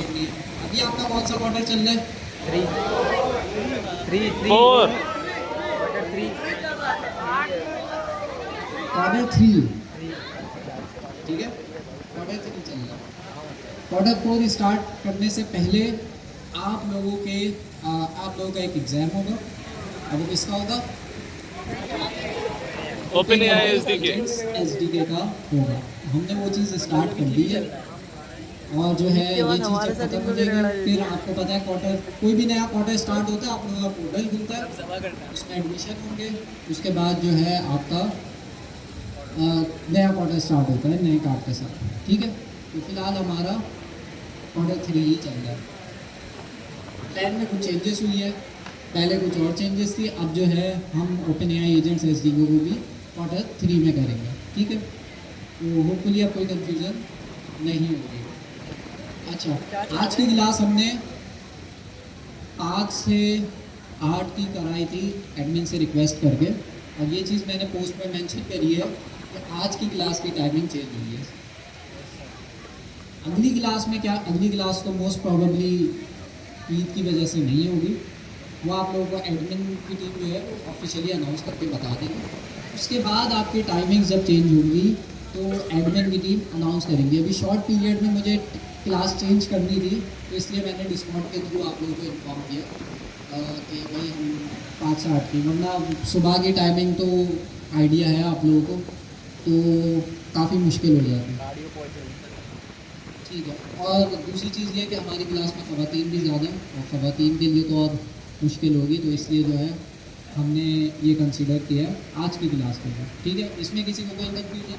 करनी है। अभी आपका कौन सा क्वार्टर चल रहा है? 4 क्वार्टर 3, ठीक है, क्वार्टर 3 चल रहा है। क्वार्टर 4 स्टार्ट करने से पहले आप लोगों का एक एग्ज़ाम होगा। अब वो किसका होगा? Open AI SDK. एसडीके का होगा। हमने वो चीज़ स्टार्ट कर दी है और जो है ये चीज़ जब खत्म हो जाएगी फिर आपको पता है क्वार्टर, कोई भी नया क्वार्टर स्टार्ट होता है आप लोगों का पोर्टल खुलता है, उसमें एडमिशन होंगे, उसके बाद जो है आपका नया क्वार्टर स्टार्ट होता है नए कार्ड के साथ, ठीक है। तो फिलहाल हमारा क्वार्टर 3 ही चल रहा है। प्लान में कुछ चेंजेस हुई है, पहले कुछ और चेंजेस थी, अब जो है हम ओपन एआई एजेंट्स एसडीके को भी क्वार्टर 3 में करेंगे, ठीक है। तो होपफुली अब कोई कंफ्यूजन नहीं होगी। अच्छा, आज की क्लास हमने 5 से 8 की कराई थी एडमिन से रिक्वेस्ट करके, और ये चीज़ मैंने पोस्ट में मेंशन करी है कि आज की क्लास की टाइमिंग चेंज हुई है। अगली क्लास में क्या, अगली क्लास तो मोस्ट प्रोबेबली ईद की वजह से नहीं होगी, वो आप लोगों को एडमिन की टीम जो है ऑफिशियली अनाउंस करके बता देगी। उसके बाद आपकी टाइमिंग जब चेंज होगी तो एडमिन की टीम अनाउंस करेंगी। अभी शॉर्ट पीरियड में मुझे क्लास चेंज करनी थी, तो इसलिए मैंने डिस्कॉर्ड के थ्रू आप लोगों को इन्फॉर्म किया कि भाई हम 5 से 8 की, वरना सुबह की टाइमिंग तो आइडिया है आप लोगों को, तो काफ़ी मुश्किल हो जाती है, ठीक है। और दूसरी चीज़ ये कि हमारी क्लास में ख़वातीन भी ज़्यादा हैं और ख़वातीन के लिए तो और मुश्किल होगी, तो इसलिए जो है हमने ये कंसिडर किया है आज की क्लास के लिए, ठीक है। इसमें किसी को कोई कंफ्यूजन?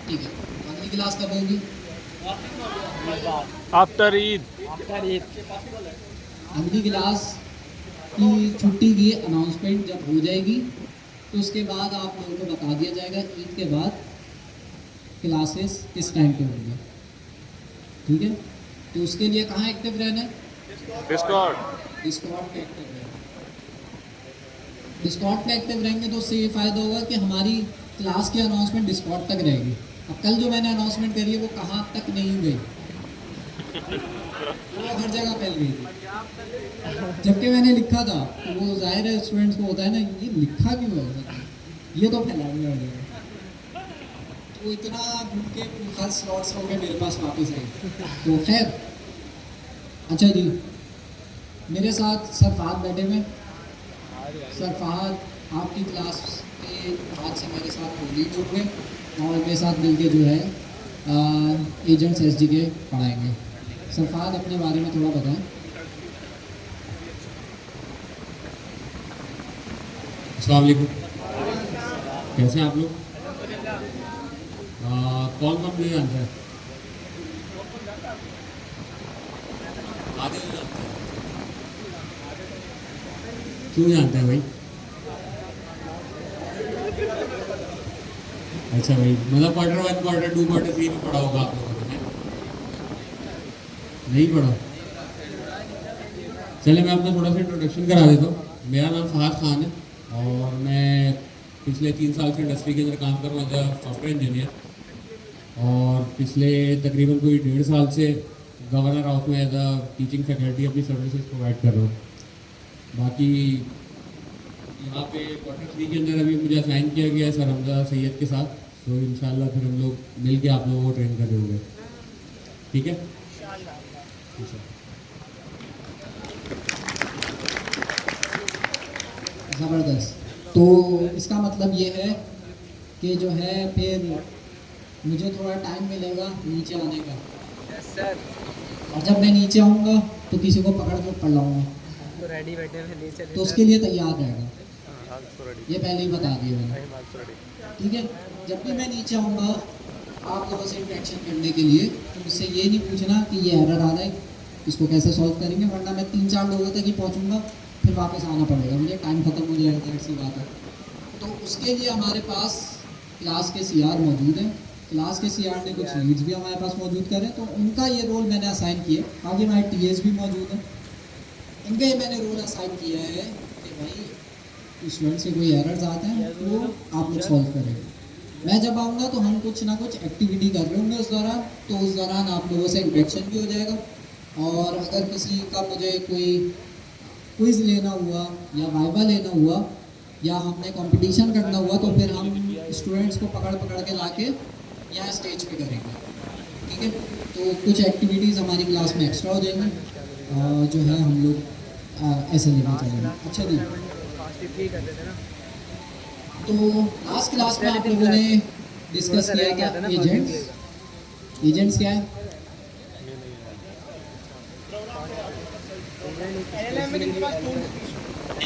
ठीक है, अगली क्लास कब होगी? आफ्टर ईद। अगली क्लास की छुट्टी की अनाउंसमेंट जब हो जाएगी तो उसके बाद आप लोगों को बता दिया जाएगा ईद के बाद क्लासेस किस टाइम पे होंगी, ठीक है। तो उसके लिए कहाँ एक्टिव रहना है? डिस्कॉर्ड। डिस्कॉर्ड पे एक्टिव रहना। डिस्कॉर्ड पे एक्टिव रहेंगे तो उससे ये फ़ायदा होगा कि हमारी क्लास की अनाउंसमेंट डिस्कॉर्ड तक रहेगी। अब कल जो मैंने अनाउंसमेंट करी है वो कहाँ तक नहीं गई, वो हर जगह फैल गई थी, जबकि मैंने लिखा था। तो वो जाहिर है स्टूडेंट्स को होता है ना, ये लिखा क्यों है, ये तो फैला हुआ है, तो इतना ढूंढ के हर स्लॉट्स हो गए मेरे पास वापस आई। तो खैर, अच्छा जी, मेरे साथ सरफाद बैठे हुए। सरफाद आपकी क्लास के आज से मेरे साथ लीड होंगे और मेरे साथ मिलके जो है एजेंट्स एसडीके पढ़ाएंगे। सरफाद अपने बारे में थोड़ा बताएं। अस्सलाम वालेकुम, कैसे हैं आप लोग? कौन कौन मुझे जानता है? आदिल जानता है? क्यों जानता है भाई? अच्छा भाई, मतलब क्वार्टर 1, क्वार्टर 2, क्वार्टर 3 में पढ़ा होगा आप लोगों ने? नहीं पढ़ा? चलिए मैं अपना थोड़ा सा इंट्रोडक्शन करा देता हूँ। मेरा नाम फहद खान है और मैं पिछले 3 साल से इंडस्ट्री के अंदर काम कर रहा हूँ एज अ सॉफ्टवेयर इंजीनियर, और पिछले तकरीबन कोई 1.5 साल से गवर्नर हाउस में एज अ टीचिंग फैकल्टी अपनी सर्विसेज प्रोवाइड कर रहा हूँ। बाकी यहाँ पे क्वार्टर 3 के अंदर अभी मुझे असाइन किया गया है सर हमजा सैयद के साथ, तो इंशाल्लाह फिर हम लोग मिल के आप लोगों को ट्रेन कर रहे होंगे, ठीक है? ज़बरदस्त। तो इसका मतलब ये है कि जो है फिर मुझे थोड़ा टाइम मिलेगा नीचे आने का, और जब मैं नीचे आऊँगा तो किसी को पकड़ कर पढ़ लाऊँगा, तो रेडी बैठे हैं नीचे, तो उसके लिए तैयार रहेगा, ये पहले ही बता दिया मैंने, ठीक है। जब भी मैं नीचे आऊँगा आप लोगों से इंटरेक्शन करने के लिए, तो मुझसे ये नहीं पूछना कि ये एरर आ रहा है इसको कैसे सॉल्व करेंगे, वरना मैं 3-4 लोगों तक ही पहुँचूँगा, फिर वापस आना पड़ेगा मुझे, टाइम ख़त्म हो जाएगा, ऐसी बात है। तो उसके लिए हमारे पास क्लास के सीआर मौजूद हैं। क्लास के सीआर ने कुछ लीड्स भी हमारे पास मौजूद करें, तो उनका ये रोल मैंने असाइन किया। आगे हमारे टीएस भी मौजूद हैं, इनका ये मैंने रोल असाइन किया है कि भाई स्टूडेंट से कोई एरर्स आते हैं तो आप लोग सॉल्व करेंगे, मैं जब आऊँगा तो हम कुछ ना कुछ एक्टिविटी कर रहे होंगे उस दौरान, तो उस दौरान आप लोगों से इंटरेक्शन भी हो जाएगा। और अगर किसी का मुझे कोई क्विज़ लेना हुआ या वाइवा लेना हुआ या हमने कंपटीशन करना हुआ तो फिर हम स्टूडेंट्स को पकड़ पकड़ के लाके यहाँ स्टेज पे करेंगे, ठीक है। तो कुछ एक्टिविटीज़ हमारी क्लास में एक्स्ट्रा हो जाएंगी, जो है हम लोग ऐसे लेके चलेंगे। अच्छा जी, फास्ट ही कर देते ना। तो लास्ट क्लास में आप लोगों ने डिस्कस किया था एजेंट्स। एजेंट्स क्या है?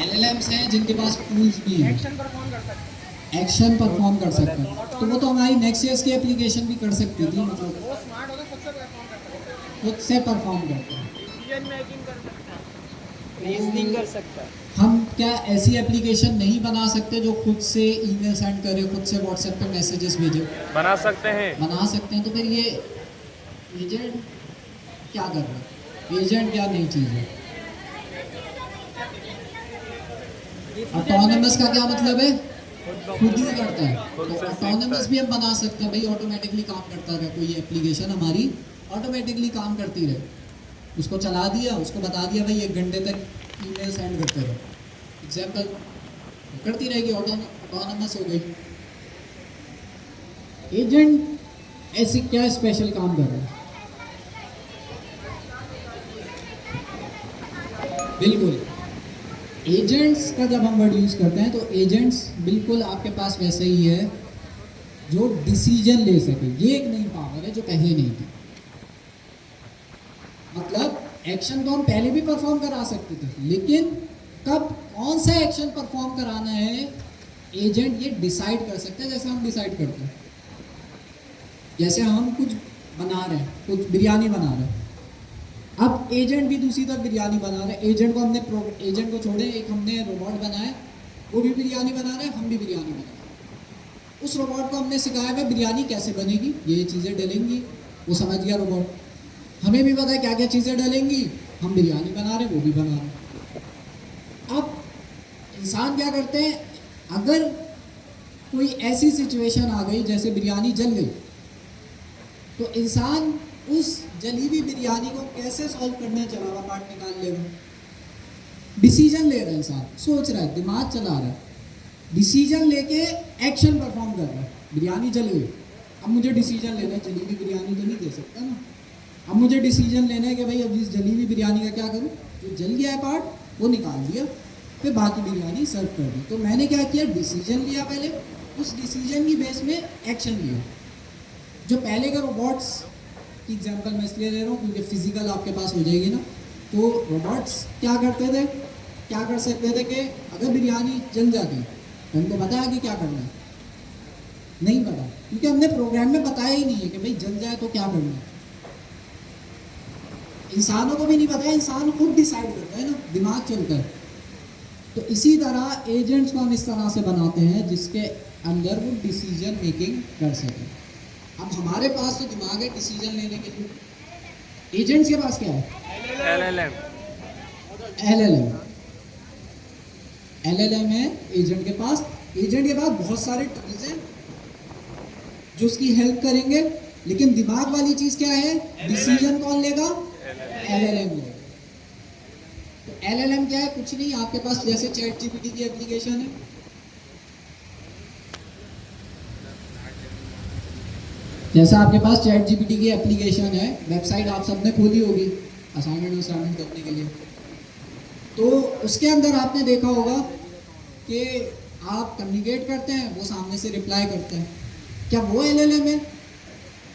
LLMs हैं जिनके पास टूल्स भी हैं, एक्शन परफॉर्म कर सकते हैं। तो वो तो हमारी नेक्स्ट की एप्लीकेशन भी कर सकती थी, मतलब खुद से परफॉर्म करते हैं। रीजनिंग कर सकता है। हम क्या ऐसी एप्लीकेशन नहीं बना सकते जो खुद से ईमेल सेंड करे, खुद से व्हाट्सएप पे मैसेजेस भेजे? बना सकते हैं। बना सकते हैं। तो फिर ये एजेंट क्या कर रहा है? एजेंट क्या नई चीज़ है? ऑटोनमस का क्या मतलब है? खुद ही करता है। तो ऑटोनमस भी हम बना सकते हैं, भाई ऑटोमेटिकली काम करता रहे, कोई एप्लीकेशन हमारी ऑटोमेटिकली काम करती रहे। उसको चला दिया, उसको बता दिया भाई 1 घंटे तक ईमेल सेंड करते रहो, एग्जाम्पल करती रहेगी, ऑटोनमस हो गई। एजेंट ऐसे क्या स्पेशल काम कर रहे हैं? बिल्कुल, एजेंट्स का जब हम वर्ड यूज़ करते हैं तो एजेंट्स बिल्कुल आपके पास वैसे ही है जो डिसीजन ले सके। ये एक नई पावर है जो पहले नहीं थी। मतलब एक्शन तो हम पहले भी परफॉर्म करा सकते थे, लेकिन कब कौन सा एक्शन परफॉर्म कराना है एजेंट ये डिसाइड कर सकते हैं। जैसे हम डिसाइड करते हैं, जैसे हम कुछ बना रहे हैं, कुछ बिरयानी बना रहे हैं, अब एजेंट भी दूसरी तरफ बिरयानी बना रहे हैं। एजेंट को छोड़े, एक हमने रोबोट बनाया, वो भी बिरयानी बना रहे हैं, हम भी बिरयानी बना रहे हैं। उस रोबोट को हमने सिखाया है बिरयानी कैसे बनेगी, ये चीज़ें डलेंगी, वो समझ गया रोबोट। हमें भी पता है क्या क्या चीज़ें डलेंगी, हम बिरयानी बना रहे हैं, वो भी बना रहे हैं। अब इंसान क्या करते हैं, अगर कोई ऐसी सिचुएशन आ गई जैसे बिरयानी जल गई, तो इंसान उस जली हुई बिरयानी को कैसे सॉल्व करने चला हुआ पार्ट निकाल लेगा? डिसीजन ले रहा है इंसान, सोच रहा है, दिमाग चला रहा है, डिसीजन लेके एक्शन परफॉर्म कर रहा है। बिरयानी जल गई, अब मुझे डिसीजन लेना है, जली हुई बिरयानी तो नहीं दे सकता ना। अब मुझे डिसीजन लेना है कि भाई अब इस जली हुई बिरयानी का क्या करूँ? जो जल गया है पार्ट वो निकाल दिया, फिर बाकी बिरयानी सर्व कर दी। तो मैंने क्या किया, डिसीजन लिया पहले, उस डिसीजन की बेस में एक्शन लिया। जो पहले के रोबोट्स की एग्जांपल मैं इसलिए ले रहा हूँ क्योंकि फिजिकल आपके पास हो जाएगी ना, तो रोबोट्स क्या करते थे, क्या कर सकते थे कि अगर बिरयानी जल जाती तो उनको बताया कि क्या करना है? नहीं पता, क्योंकि हमने प्रोग्राम में बताया ही नहीं है कि भाई जल जाए तो क्या करना है। इंसानों को भी नहीं पता है, इंसान खुद डिसाइड करता है ना, दिमाग चलता है। तो इसी तरह एजेंट्स को हम इस तरह से बनाते हैं जिसके अंदर वो डिसीजन मेकिंग कर सके। अब हमारे पास तो दिमाग है डिसीजन लेने के लिए, एजेंट्स के पास क्या है? LLM। LLM है एजेंट के पास। एजेंट के पास बहुत सारे टूल्स हैं जो उसकी हेल्प करेंगे, लेकिन दिमाग वाली चीज़ क्या है? डिसीजन कौन लेगा? LLM लेगा। तो LLM क्या है? कुछ नहीं, आपके पास जैसे ChatGPT की एप्लीकेशन है, जैसा आपके पास ChatGPT की एप्लीकेशन है, वेबसाइट आप सबने खोली होगी असाइनमेंट करने के लिए, तो उसके अंदर आपने देखा होगा कि आप कम्युनिकेट करते हैं, वो सामने से रिप्लाई करते हैं। क्या वो LLM है?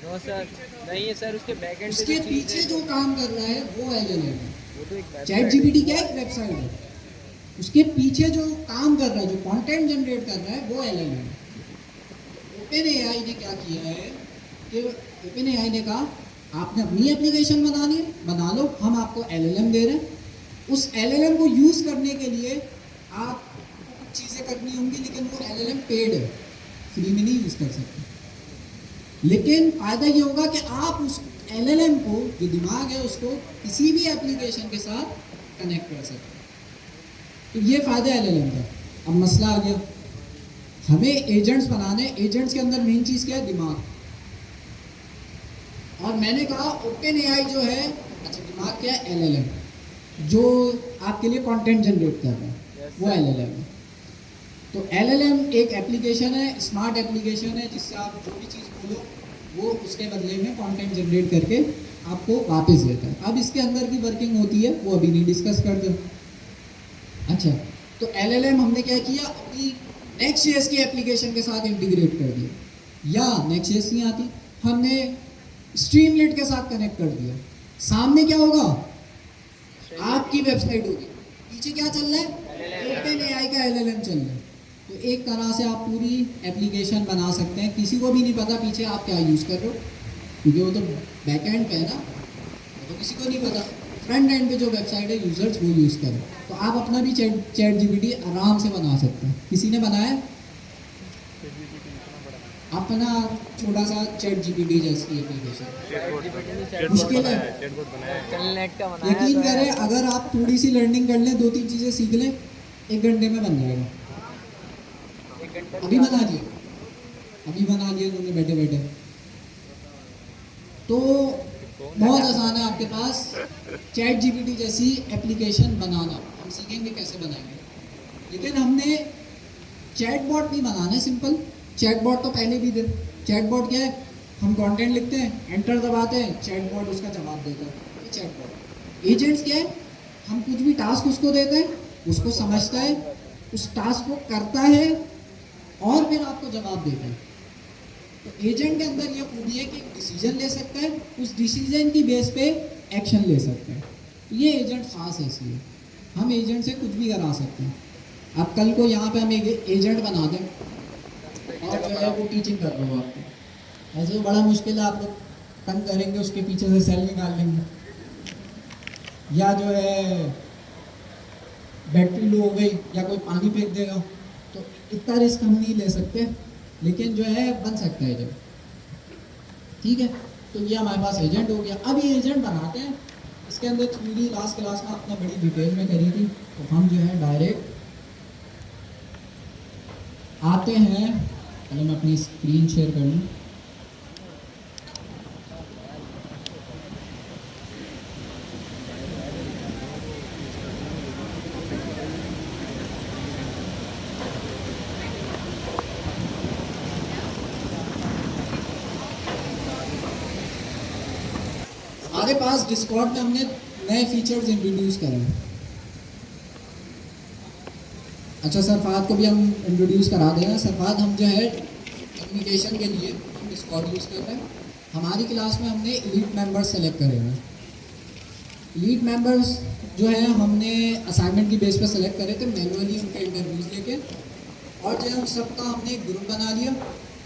नो सर, नहीं है सर, उसके बैकएंड पे उसके जो चीज़ पीछे है, जो काम कर रहा है वो LLM है। वो तो एक website ChatGPT क्या एक वेबसाइट है, उसके पीछे जो काम कर रहा है, जो कंटेंट जनरेट कर रहा है वो LLM है। OpenAI ने क्या किया है कि OpenAI ने कहा आपने अपनी एप्लीकेशन बनानी है, बना लो, हम आपको LLM दे रहे हैं। उस LLM को यूज़ करने के लिए आप कुछ चीज़ें करनी होंगी, लेकिन वो LLM पेड है, फ्री में नहीं यूज़ कर सकते। लेकिन फ़ायदा ये होगा कि आप उस LLM को, जो दिमाग है, उसको किसी भी एप्लीकेशन के साथ कनेक्ट कर सकते हैं। तो ये फ़ायदा LLM का। अब मसला आ गया, हमें एजेंट्स बनाने, एजेंट्स के अंदर मेन चीज़ क्या है? दिमाग। और मैंने कहा ओपन एआई जो है, अच्छा दिमाग क्या है? एलएलएम, जो आपके लिए कंटेंट जनरेट कर रहा है, वो एलएलएम है। तो एलएलएम एक एप्लीकेशन है, स्मार्ट एप्लीकेशन है, जिससे आप जो भी चीज़ बोलो वो उसके बदले में कंटेंट जनरेट करके आपको वापस देता है। अब इसके अंदर की वर्किंग होती है वो अभी नहीं डिस्कस कर दो। अच्छा, तो एलएलएम हमने क्या किया? अपनी नेक्स्ट.जेएस की एप्लीकेशन के साथ इंटीग्रेट कर दिया, या नेक्स्ट.जेएस नहीं आती, हमने स्ट्रीमलेट के साथ कनेक्ट कर दिया। सामने क्या होगा? आपकी वेबसाइट होगी, पीछे क्या चल रहा है? ओपन एआई का एलएलएम चल रहा है। तो एक तरह से आप पूरी एप्लीकेशन बना सकते हैं, किसी को भी नहीं पता पीछे आप क्या यूज़ कर रहे हो, क्योंकि वो तो बैकएंड पे है ना, वो तो किसी को नहीं पता। फ्रंट एंड पे जो वेबसाइट है यूजर्स वो यूज़ करें। तो आप अपना भी चैट जीपीटी आराम से बना सकते हैं। किसी ने बनाया अपना छोटा सा चैट जीपीटी जैसी एप्लीकेशन? मुश्किल है। नेट का बनाया यकीन तो है। करें, अगर आप थोड़ी सी लर्निंग कर लें, 2-3 चीज़ें सीख लें, 1 घंटे में बन जाएगा। 1 घंटे अभी बना दिया, अभी बना दिया उन्होंने बैठे बैठे। तो बहुत आसान है आपके पास चैट जीपीटी जैसी एप्लीकेशन बनाना। हम सीखेंगे कैसे बनाएंगे, लेकिन हमने चैटबॉट नहीं बनाना है सिंपल। चैटबॉट तो पहले भी थे। चैटबॉट क्या है? हम कंटेंट लिखते हैं, एंटर दबाते हैं, चैटबॉट उसका जवाब देता है, ये चैटबॉट। एजेंट्स क्या है? हम कुछ भी टास्क उसको देते हैं, उसको समझता है, उस टास्क को करता है और फिर आपको जवाब देता है। तो एजेंट के अंदर ये खूबी है कि डिसीजन ले सकता है, उस डिसीजन की बेस पे एक्शन ले सकता है। तो ये एजेंट खास है, इसलिए हम एजेंट से कुछ भी करा सकते हैं। अब कल को यहाँ पे हम एक एजेंट बना दें और जो है वो टीचिंग कर रहे हो आपको, ऐसे तो बड़ा मुश्किल है, आप लोग तंग करेंगे, उसके पीछे से सेल निकाल लेंगे, या जो है बैटरी लो हो गई या कोई पानी फेंक देगा। तो इतना रिस्क हम नहीं ले सकते, लेकिन जो है बन सकता है एजेंट। ठीक है, तो ये हमारे पास एजेंट हो गया। अब ये एजेंट बनाते हैं, इसके अंदर 3D लास्ट क्लास में अपना बड़ी डिटेल में करी थी, तो हम जो है डायरेक्ट आते हैं। पहले मैं अपनी स्क्रीन शेयर कर लूँ। हमारे पास डिस्कॉर्ड में हमने नए फीचर्स इंट्रोड्यूस करे हैं। अच्छा, सरफाद को भी हम इंट्रोड्यूस करा देंगे। सरफाद, हम जो है कम्युनिकेशन के लिए डिस्कॉर्ड यूज़ कर रहे हैं। हमारी क्लास में हमने एलीट मेंबर्स सेलेक्ट करे हुए हैं। एलीट मेंबर्स जो है हमने असाइनमेंट की बेस पर सेलेक्ट करे थे, मैनुअली उनके इंटरव्यूज़ लेके, और जो है उन सबका हमने एक ग्रुप बना लिया।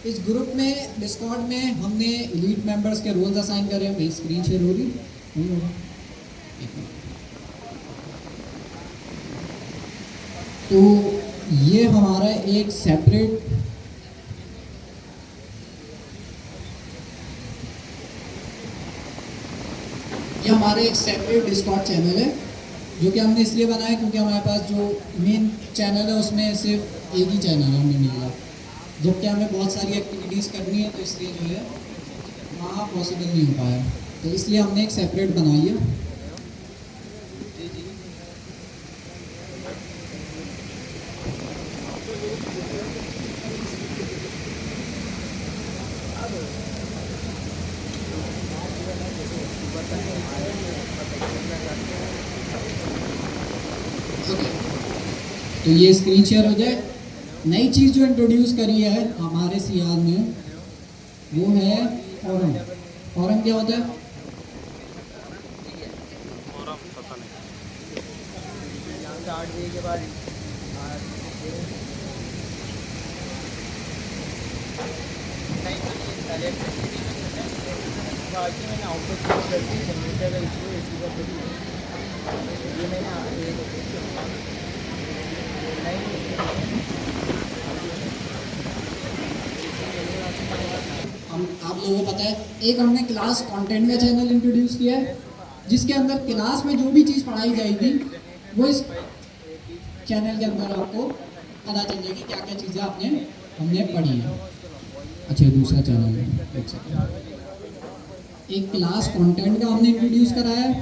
इस ग्रुप में डिस्कॉर्ड में हमने एलीट मेंबर्स के रोल्स असाइन करे हैं। मेरी स्क्रीन शेयर हो रही नहीं हो रहा? तो ये हमारा एक सेपरेट डिस्कॉर्ड चैनल है, जो कि हमने इसलिए बनाया क्योंकि हमारे पास जो मेन चैनल है उसमें सिर्फ एक ही चैनल हमने मिला, जबकि हमें बहुत सारी एक्टिविटीज़ करनी है, तो इसलिए जो है वहाँ पॉसिबल नहीं हो पाया। तो इसलिए हमने एक सेपरेट बना लिया। तो ये स्क्रीन शेयर हो जाए। नई चीज़ जो इंट्रोड्यूस करी है हमारे सीआर ने, वो है फॉरम। फॉरम क्या होता है? के बाद मैंने आउटपुट कर दी, जनरेटर का इशू है, इसी का ये मैंने हम आप लोगों को पता है, एक हमने क्लास कंटेंट का चैनल इंट्रोड्यूस किया है, जिसके अंदर क्लास में जो भी चीज़ पढ़ाई जाएगी वो इस चैनल के अंदर आपको पता चल जाएगी, क्या क्या चीज़ें आपने हमने पढ़ी है। अच्छा, ये दूसरा चैनल है, एक सेकंड। एक क्लास कंटेंट का हमने इंट्रोड्यूस कराया है।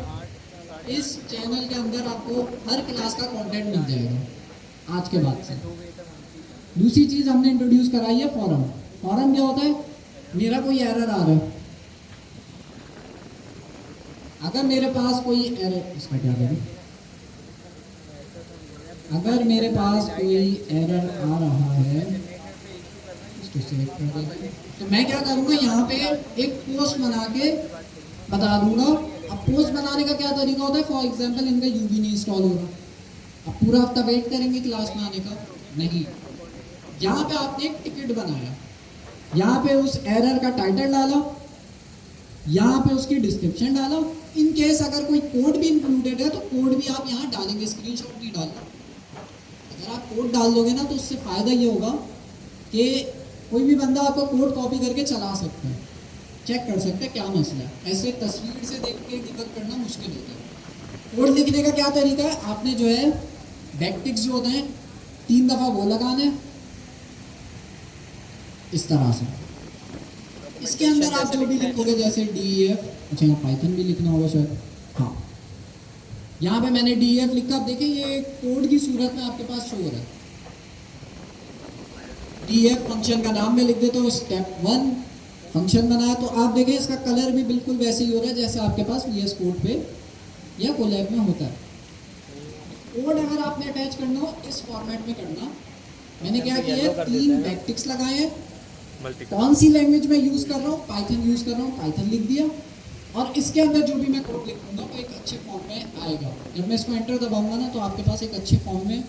इस चैनल के अंदर आपको हर क्लास का कंटेंट मिल जाएगा आज के बाद से। दूसरी चीज़ हमने इंट्रोड्यूस कराई है फॉरम। फॉरम क्या होता है? मेरा कोई एरर आ रहा है, अगर मेरे पास कोई एरर, इसका क्या करें, अगर मेरे पास कोई एरर आ रहा है इसको सिलेक्ट कर देते हैं, तो मैं क्या करूँगा, यहाँ पे एक पोस्ट बना के बता दूंगा। अब पोस्ट बनाने का क्या तरीका होता है? फॉर एग्जांपल इनका यूवी नहीं इंस्टॉल हो रहा, अब पूरा हफ्ता वेट करेंगे क्लास में आने का? नहीं। यहाँ पे आपने एक टिकट बनाया, यहाँ पे उस एरर का टाइटल डाला, यहाँ पे उसकी डिस्क्रिप्शन डाला। इन केस अगर कोई कोड भी इंक्लूडेड है तो कोड भी आप यहाँ डालेंगे, स्क्रीनशॉट नहीं डालना। अगर आप कोड डाल दोगे ना तो उससे फ़ायदा ये होगा कि कोई भी बंदा आपको कोड कॉपी करके चला सकता है, चेक कर सकते हैं क्या मसला है। ऐसे तस्वीर से देख के डिबग करना मुश्किल होता है। कोड लिखने का क्या तरीका है? आपने जो है बैकटिक्स जो होते हैं 3 दफ़ा वो लगाने, इस तरह से। इसके अंदर आप जो भी लिखोगे, जैसे DEF, अच्छा यहाँ पाइथन भी लिखना होगा शायद, हाँ यहाँ पे मैंने DEF लिखा। आप देखिए ये कोड की सूरत में आपके पास शो हो रहा है। DEF फंक्शन का नाम में लिख देते हो, स्टेप 1 फंक्शन बनाया, तो आप देखिए इसका कलर भी बिल्कुल वैसे ही हो रहा है जैसे आपके पास VS कोड पे या कोलैब में होता है। कोड अगर आपने अटैच करना हो इस फॉर्मेट में करना। मैंने क्या किया है, 3 बैकटिक्स लगाए हैं। कौन सी लैंग्वेज में यूज़ कर रहा हूँ? पाइथन यूज़ कर रहा हूँ, पाइथन लिख दिया। और इसके अंदर जो भी मैं कोड लिखूंगा वो एक अच्छे फॉर्म में आएगा। जब मैं इसको एंटर दबाऊंगा ना तो आपके पास एक अच्छे फॉर्म में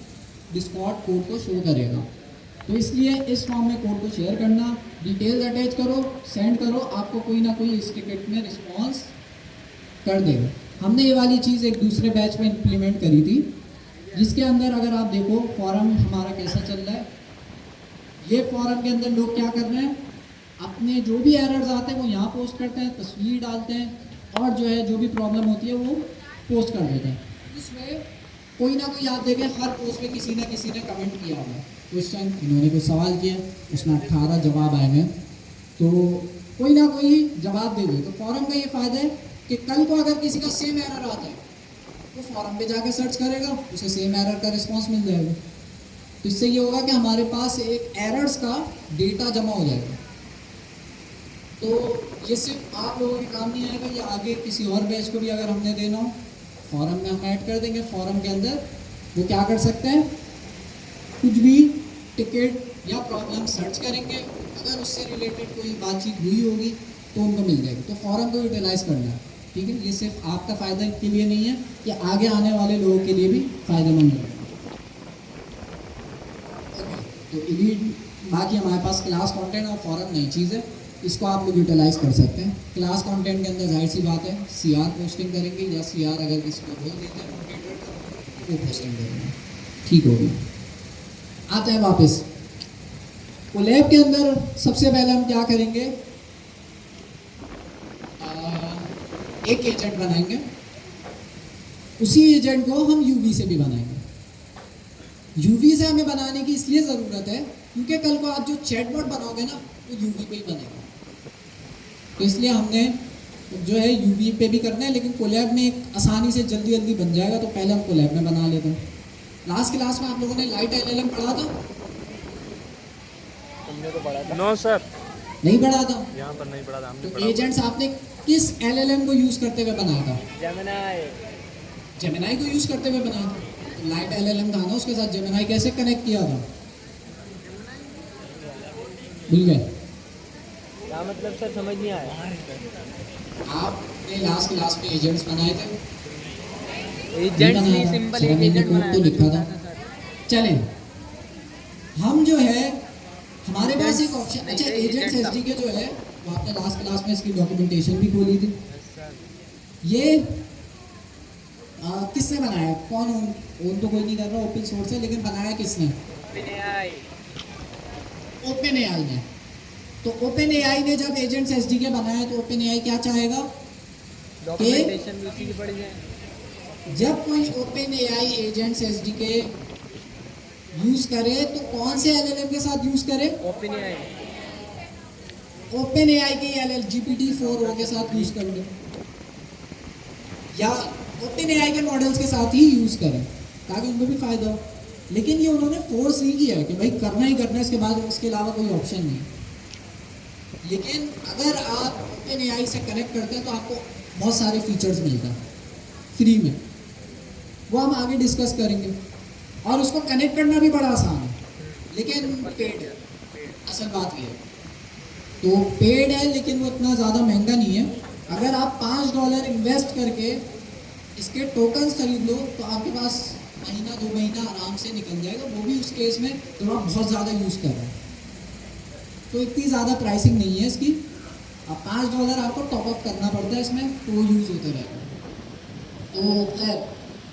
डिस्कॉर्ड कोड को शो करेगा। तो इसलिए इस फॉर्म में कोड को शेयर करना, डिटेल्स अटैच करो, सेंड करो, आपको कोई ना कोई इस टिकट में रिस्पॉन्स कर देगा। हमने ये वाली चीज़ एक दूसरे बैच में इम्प्लीमेंट करी थी, जिसके अंदर अगर आप देखो फॉरम हमारा कैसा चल रहा है। ये फॉरम के अंदर लोग क्या कर रहे हैं, अपने जो भी एरर्स आते हैं वो यहाँ पोस्ट करते हैं, तस्वीर डालते हैं, और जो है जो भी प्रॉब्लम होती है वो पोस्ट कर देते हैं। इसमें कोई ना कोई आप देखें हर पोस्ट में किसी ना किसी ने कमेंट किया हुआ है, क्वेश्चन, इन्होंने कोई सवाल किया, उसमें 18 जवाब आए हैं, तो कोई ना कोई जवाब दे दे। तो फॉरम का ये फ़ायदा है कि कल को अगर किसी का सेम एरर आता है वो फॉरम पे जाके सर्च करेगा, उसे सेम एरर का रिस्पॉन्स मिल जाएगा। तो इससे ये होगा कि हमारे पास एक एरर्स का डेटा जमा हो जाएगा। तो ये सिर्फ आप लोगों के काम नहीं आएगा, ये आगे किसी और बैच को भी अगर हमने देना हो फॉरम में हम ऐड कर देंगे। फॉरम के अंदर वो क्या कर सकते हैं, कुछ भी टिकट या प्रॉब्लम सर्च करेंगे, अगर उससे रिलेटेड कोई बातचीत हुई होगी तो उनको मिल जाएगी। तो फॉरम को यूटिलाइज़ करना है, ठीक है। ये सिर्फ आपका फ़ायदा के लिए नहीं है, ये आगे आने वाले लोगों के लिए भी फ़ायदेमंद है। तो एलीट, बाकी हमारे पास क्लास कंटेंट और फॉरम नई चीज़ है, इसको आप लोग यूटिलाइज़ कर सकते हैं। क्लास कंटेंट के अंदर जाहिर सी बात है CR पोस्टिंग करेंगे, या CR अगर किसी को बोल देते हैं मॉडरेटर तो वो पोस्टिंग करेंगे, ठीक होगी। आते हैं वापस कोलैब के अंदर। सबसे पहले हम क्या करेंगे, एक एजेंट बनाएंगे, उसी एजेंट को हम UV से भी बनाएंगे। UV से हमें बनाने की इसलिए ज़रूरत है क्योंकि कल को आप जो चैटबॉट बनाओगे ना वो UV पे ही बनेगा। तो इसलिए हमने जो है UV पे भी करना है, लेकिन कोलैब में एक आसानी से जल्दी जल्दी बन जाएगा, तो पहले हम कोलैब में बना लेते हैं। लास्ट क्लास में आप लोगों ने लाइट LLM पढ़ा था? तुमने तो पढ़ा था। नो सर, नहीं पढ़ा था। यहाँ पर नहीं पढ़ा था हमने। तो एजेंट्स आपने किस LLM को यूज़ करते हुए बनाया था? जेमिनाई को यूज़ करते हुए बनाया था। तो लाइट LLM था ना, उसके साथ जेमिनाई कैसे कनेक्ट किया था? भूल गए? क्या मतलब सर, समझ नहीं आया। आपने लास्ट क्लास में एजेंट्स बनाए थे, एजेंट्स नहीं, सिंपल एक एजेंट बनाया तो लिखा था। सर। चलें, हम जो है हमारे पास एक ऑप्शन, अच्छा एजेंट्स SDK जो है वो आपने लास्ट क्लास में इसकी डॉक्यूमेंटेशन भी खोली थी। ये किसने बनाया, कौन ओन तो कोई नहीं कर रहा, ओपन सोर्स है, लेकिन बनाया किसने? OpenAI ने। तो OpenAI ने जब एजेंट्स SDK बनाया तो OpenAI क्या चाहेगा, डॉक्यूमेंटेशन भी उसी की पड़ी है। जब कोई OpenAI एजेंट्स SDK यूज़ करें तो कौन से LLM के साथ यूज़ करें? ओपन एआई ओपन AI के LL GPT-4o के साथ यूज़ कर लो, या ओपन AI के मॉडल्स के साथ ही यूज़ करें ताकि उनको भी फ़ायदा हो। लेकिन ये उन्होंने फोर्स नहीं किया है कि भाई करना ही करना है, इसके बाद इसके अलावा कोई ऑप्शन नहीं है। लेकिन अगर आप ओपन AI से कनेक्ट करते हैं तो आपको बहुत सारे फीचर्स मिलता है फ्री में, वो हम आगे डिस्कस करेंगे। और उसको कनेक्ट करना भी बड़ा आसान है, लेकिन पेड है, असल बात ये है। तो पेड है लेकिन वो इतना ज़्यादा महंगा नहीं है। अगर आप $5 इन्वेस्ट करके इसके टोकन्स खरीद लो तो आपके पास महीना 2 महीना आराम से निकल जाएगा, वो भी उस केस में जब आप बहुत ज़्यादा यूज़ कर रहे हैं। तो इतनी ज़्यादा प्राइसिंग नहीं है इसकी। अब $5 आपको टॉपअप करना पड़ता है इसमें, तो वो यूज़ होता रहेगा। तो खैर,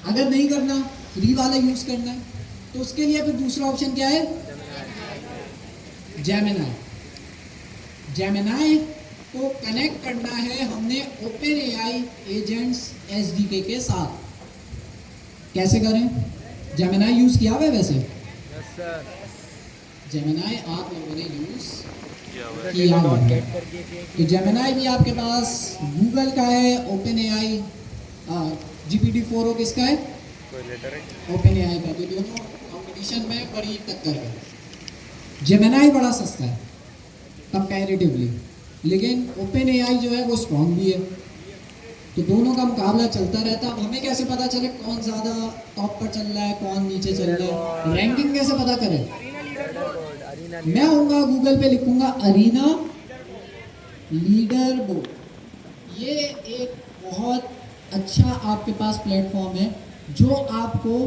अगर नहीं करना, फ्री वाला यूज़ करना है, तो उसके लिए फिर दूसरा ऑप्शन क्या है? जेमिनाई। जेमिनाई को कनेक्ट करना है हमने ओपन AI एजेंट्स SDK के साथ। कैसे करें? जेमिनाई यूज़ किया हुआ है वैसे? यस सर जेमिनाई आप लोगों ने यूज़ किया हुआ है। किया हुआ है। गेट कर दिए थे तो जेमिनाई भी आपके पास गूगल का है, ओपन AI GPT-4o किसका है? कोई लेटर है? ओपन AI का। तो दोनों कंपटीशन में बड़ी टक्कर है। जेमिनाई बड़ा सस्ता है कंपैरेटिवली, लेकिन ओपन AI जो है वो स्ट्रॉन्ग भी है। तो दोनों का मुकाबला चलता रहता है। अब हमें कैसे पता चले कौन ज़्यादा टॉप पर चल रहा है, कौन नीचे चल रहा है? रैंकिंग कैसे पता करें? अरीना मैं आऊँगा गूगल पे, लिखूँगा अरीना लीडर बोर्ड। ये एक बहुत अच्छा आपके पास प्लेटफॉर्म है जो आपको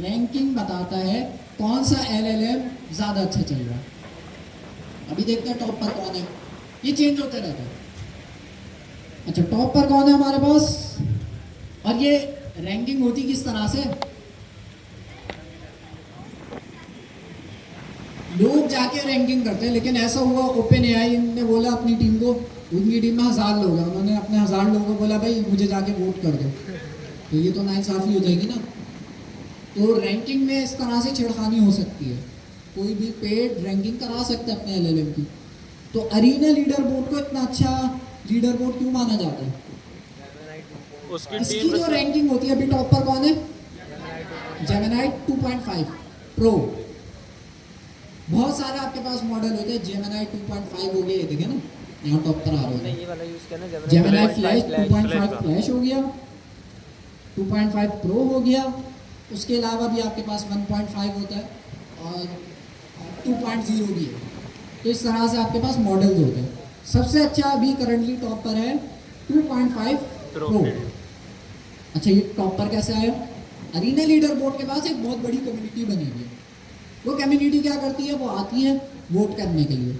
रैंकिंग बताता है कौन सा LLM ज़्यादा अच्छा चल रहा है। अभी देखते हैं टॉप पर कौन है, ये चेंज होते रहता है। अच्छा, टॉप पर कौन है हमारे पास? और ये रैंकिंग होती किस तरह से? लोग जाके रैंकिंग करते हैं, लेकिन ऐसा हुआ ओपन AI ने बोला अपनी टीम को, उनकी टीम में 1000 लोग हैं, उन्होंने अपने 1000 लोगों को बोला भाई मुझे जाके वोट कर दो, तो ये तो नाइंसाफ़ी हो जाएगी ना। तो रैंकिंग में इस तरह से छेड़खानी हो सकती है, कोई भी पेड रैंकिंग करा सकता है अपने LLM की। तो अरीना लीडर बोर्ड को इतना अच्छा लीडर बोर्ड क्यों माना जाता है? उसकी इसकी टीम जो रैंकिंग होती है, अभी टॉप पर कौन है? Gemini 2.5 pro. बहुत सारे आपके पास मॉडल होते हैं, जेमिनाई 2.5 हो गया, ये देखें ना यहाँ टॉप पर आ रहा है। ये वाला यूज़ करना जेमिनाई फ्लैश 2.5 Flash फ्लैश हो गया, 2.5 प्रो हो गया। उसके अलावा भी आपके पास 1.5 होता है और 2.0 भी है। तो इस तरह से आपके पास मॉडल्स होते हैं। सबसे अच्छा अभी करंटली टॉप पर है 2.5 प्रो। अच्छा, ये टॉप पर कैसे आया? अरीना लीडर बोर्ड के पास एक बहुत बड़ी कम्युनिटी बनी हुई है। वो कम्युनिटी क्या करती है? वो आती है वोट करने के लिए।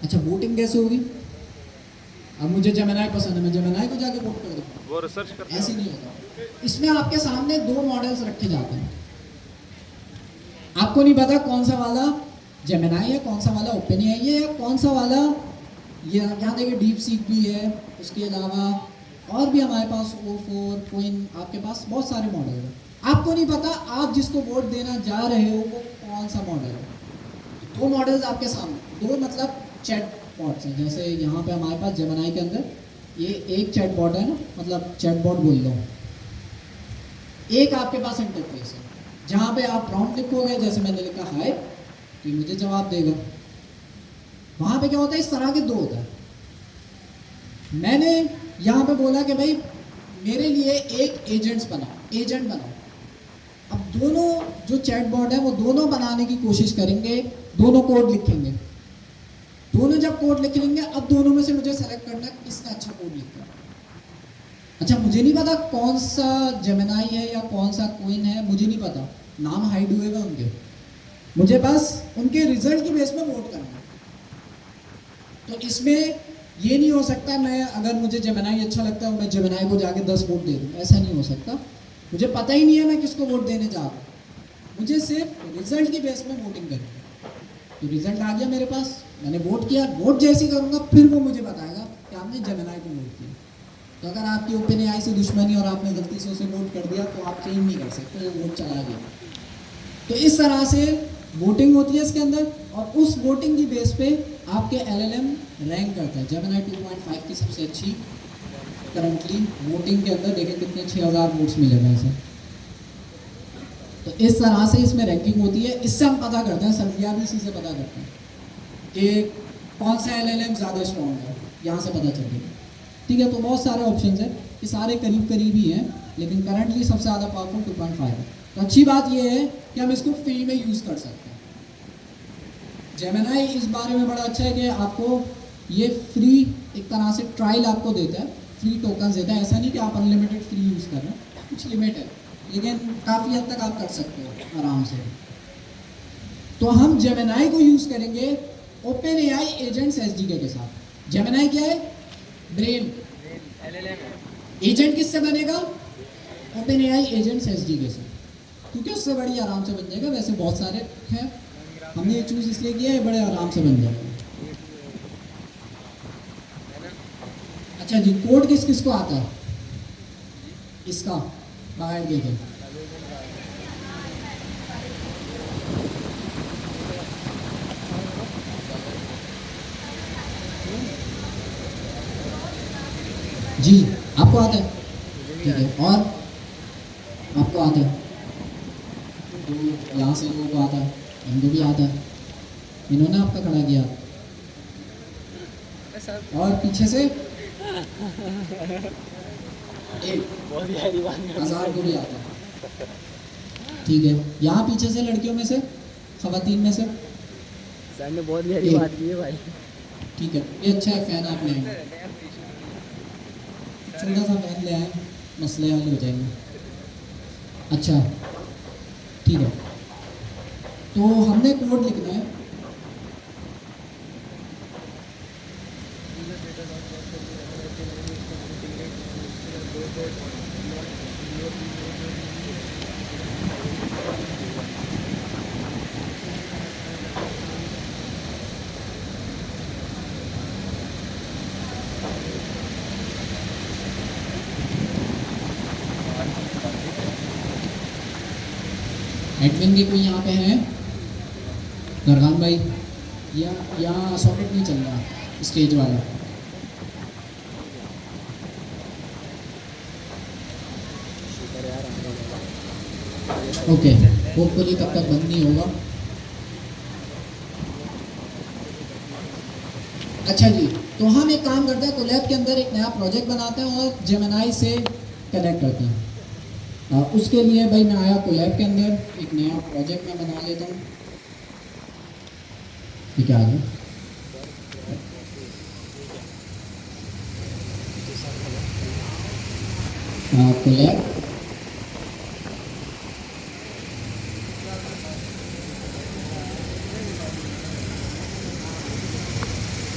अच्छा, वोटिंग कैसे होगी? अब मुझे जेमिनाई पसंद है, मैं जेमिनाई को जाके वोट कर दूँ? वो रिसर्च करते ऐसे हैं। नहीं होता। इसमें आपके सामने 2 मॉडल्स रखे जाते हैं, आपको नहीं पता कौन सा वाला जेमिनाई है, कौन सा वाला ओपन AI है, या कौन सा वाला ये यहाँ देखिए डीप सीक भी है। उसके अलावा और भी हमारे पास O4 कोइन, आपके पास बहुत सारे मॉडल हैं। आपको नहीं पता आप जिसको वोट देना जा रहे हो वो कौन सा मॉडल है। 2 मॉडल्स आपके सामने, 2 मतलब चैट बॉट्स हैं। जैसे यहाँ पे हमारे पास जेमिनाई के अंदर ये एक चैट बॉट है ना, मतलब चैट बॉट बोल लो। एक आपके पास इंटरफेस है जहाँ पे आप प्रॉम्प्ट लिखोगे, जैसे मैंने लिखा हाय, तो मुझे जवाब देगा। वहाँ पे क्या होता है? इस तरह के 2 होता है। मैंने यहाँ पे बोला कि भाई मेरे लिए एक एजेंट बनाओ। अब दोनों जो चैट बॉट है वो दोनों बनाने की कोशिश करेंगे, दोनों कोड लिखेंगे। दोनों जब कोड लिख लेंगे, अब दोनों में से मुझे सेलेक्ट करना है किसने अच्छा कोड लिखा। अच्छा, मुझे नहीं पता कौन सा जेमिनाई है या कौन सा कोइन है, मुझे नहीं पता, नाम हाइड हुए हुए उनके। मुझे बस उनके रिजल्ट की बेस में वोट करना है। तो इसमें ये नहीं हो सकता मैं, अगर मुझे जेमिनाई अच्छा लगता है मैं जेमिनाई को जाके 10 वोट दे दूँ, ऐसा नहीं हो सकता। मुझे पता ही नहीं है मैं किसको वोट देने जा रहा हूँ, मुझे सिर्फ रिजल्ट की बेस में वोटिंग करनी है। तो रिजल्ट आ गया मेरे पास, मैंने वोट किया, वोट जैसे ही करूँगा फिर वो मुझे बताएगा कि आपने जेमिनाई को वोट किया। तो अगर आपकी ओपन AI से दुश्मनी और आपने गलती से उसे वोट कर दिया तो आप चेंज नहीं कर सकते, वो वोट चला गया। तो इस तरह से वोटिंग होती है इसके अंदर, और उस वोटिंग की बेस पे आपके एलएलएम रैंक करता है। जेमिनी 2.5 की सबसे अच्छी करंटली वोटिंग के अंदर देखें कितने 6000 वोट्स मिले हैं इसे। तो इस तरह से इसमें रैंकिंग होती है। इससे हम पता करते हैं, सर्दिया भी इसी से पता करते हैं कि कौन सा एलएलएम ज़्यादा स्ट्रॉन्ग है, यहाँ से पता चल गया। ठीक है, तो बहुत सारे ऑप्शंस हैं, ये सारे करीब करीब ही हैं, लेकिन करंटली सबसे ज़्यादा पावरफुल 2.5 है। तो अच्छी बात ये है कि हम इसको फ्री में यूज़ कर सकते हैं। जेमिनी इस बारे में बड़ा अच्छा है कि आपको ये फ्री एक तरह से ट्रायल आपको देता है, फ्री टोकन देता है। ऐसा नहीं कि आप अनलिमिटेड फ्री यूज़ कर रहे हैं, कुछ लिमिट है, लेकिन काफ़ी हद तक आप कर सकते हो आराम से। तो हम जेमिनी को यूज़ करेंगे ओपन एआई एजेंट्स एसडीके के साथ। जेमिनी क्या है? ब्रेन एजेंट किससे बनेगा? ओपन एआई एजेंट्स एसडीके से, क्योंकि उससे बड़ी आराम से बन जाएगा। वैसे बहुत सारे हैं, हमने ये चूज़ इसलिए किया है, बड़े आराम से बन जाएगा। अच्छा जी, कोड किस किस को आता है इसका? बाहर देखें, जी आपको आता है? ठीक है, और आपको आता है? तो यहाँ से लोगों को आता है, इनको भी आता है, इन्होंने आपका खड़ा किया। और पीछे से एक बहुत गहरी बात है। 1000 को भी आता है। ठीक है, यहाँ पीछे से लड़कियों में से, खवातीन में से सर ने बहुत गहरी बात की है भाई। ठीक है, ये अच्छा है, फैन आप ले आए, छोटा सा फैन ले आए, मसले हल हो जाएंगे। अच्छा ठीक है, तो हमने कोड लिखना है। एडमिन भी कोई यहाँ पे है? दरगान भाई, या यहाँ सॉकेट नहीं चल रहा स्टेज वाला? ओके, होपफुली तब तक बंद नहीं होगा। अच्छा जी, तो हम एक काम करते हैं, कोलैब के अंदर एक नया प्रोजेक्ट बनाते हैं और जेमिनी से कनेक्ट करते हैं। उसके लिए भाई मैं आया कोलैब के अंदर, एक नया प्रोजेक्ट मैं बना लेता हूँ। ठीक है, आ गया। Colab,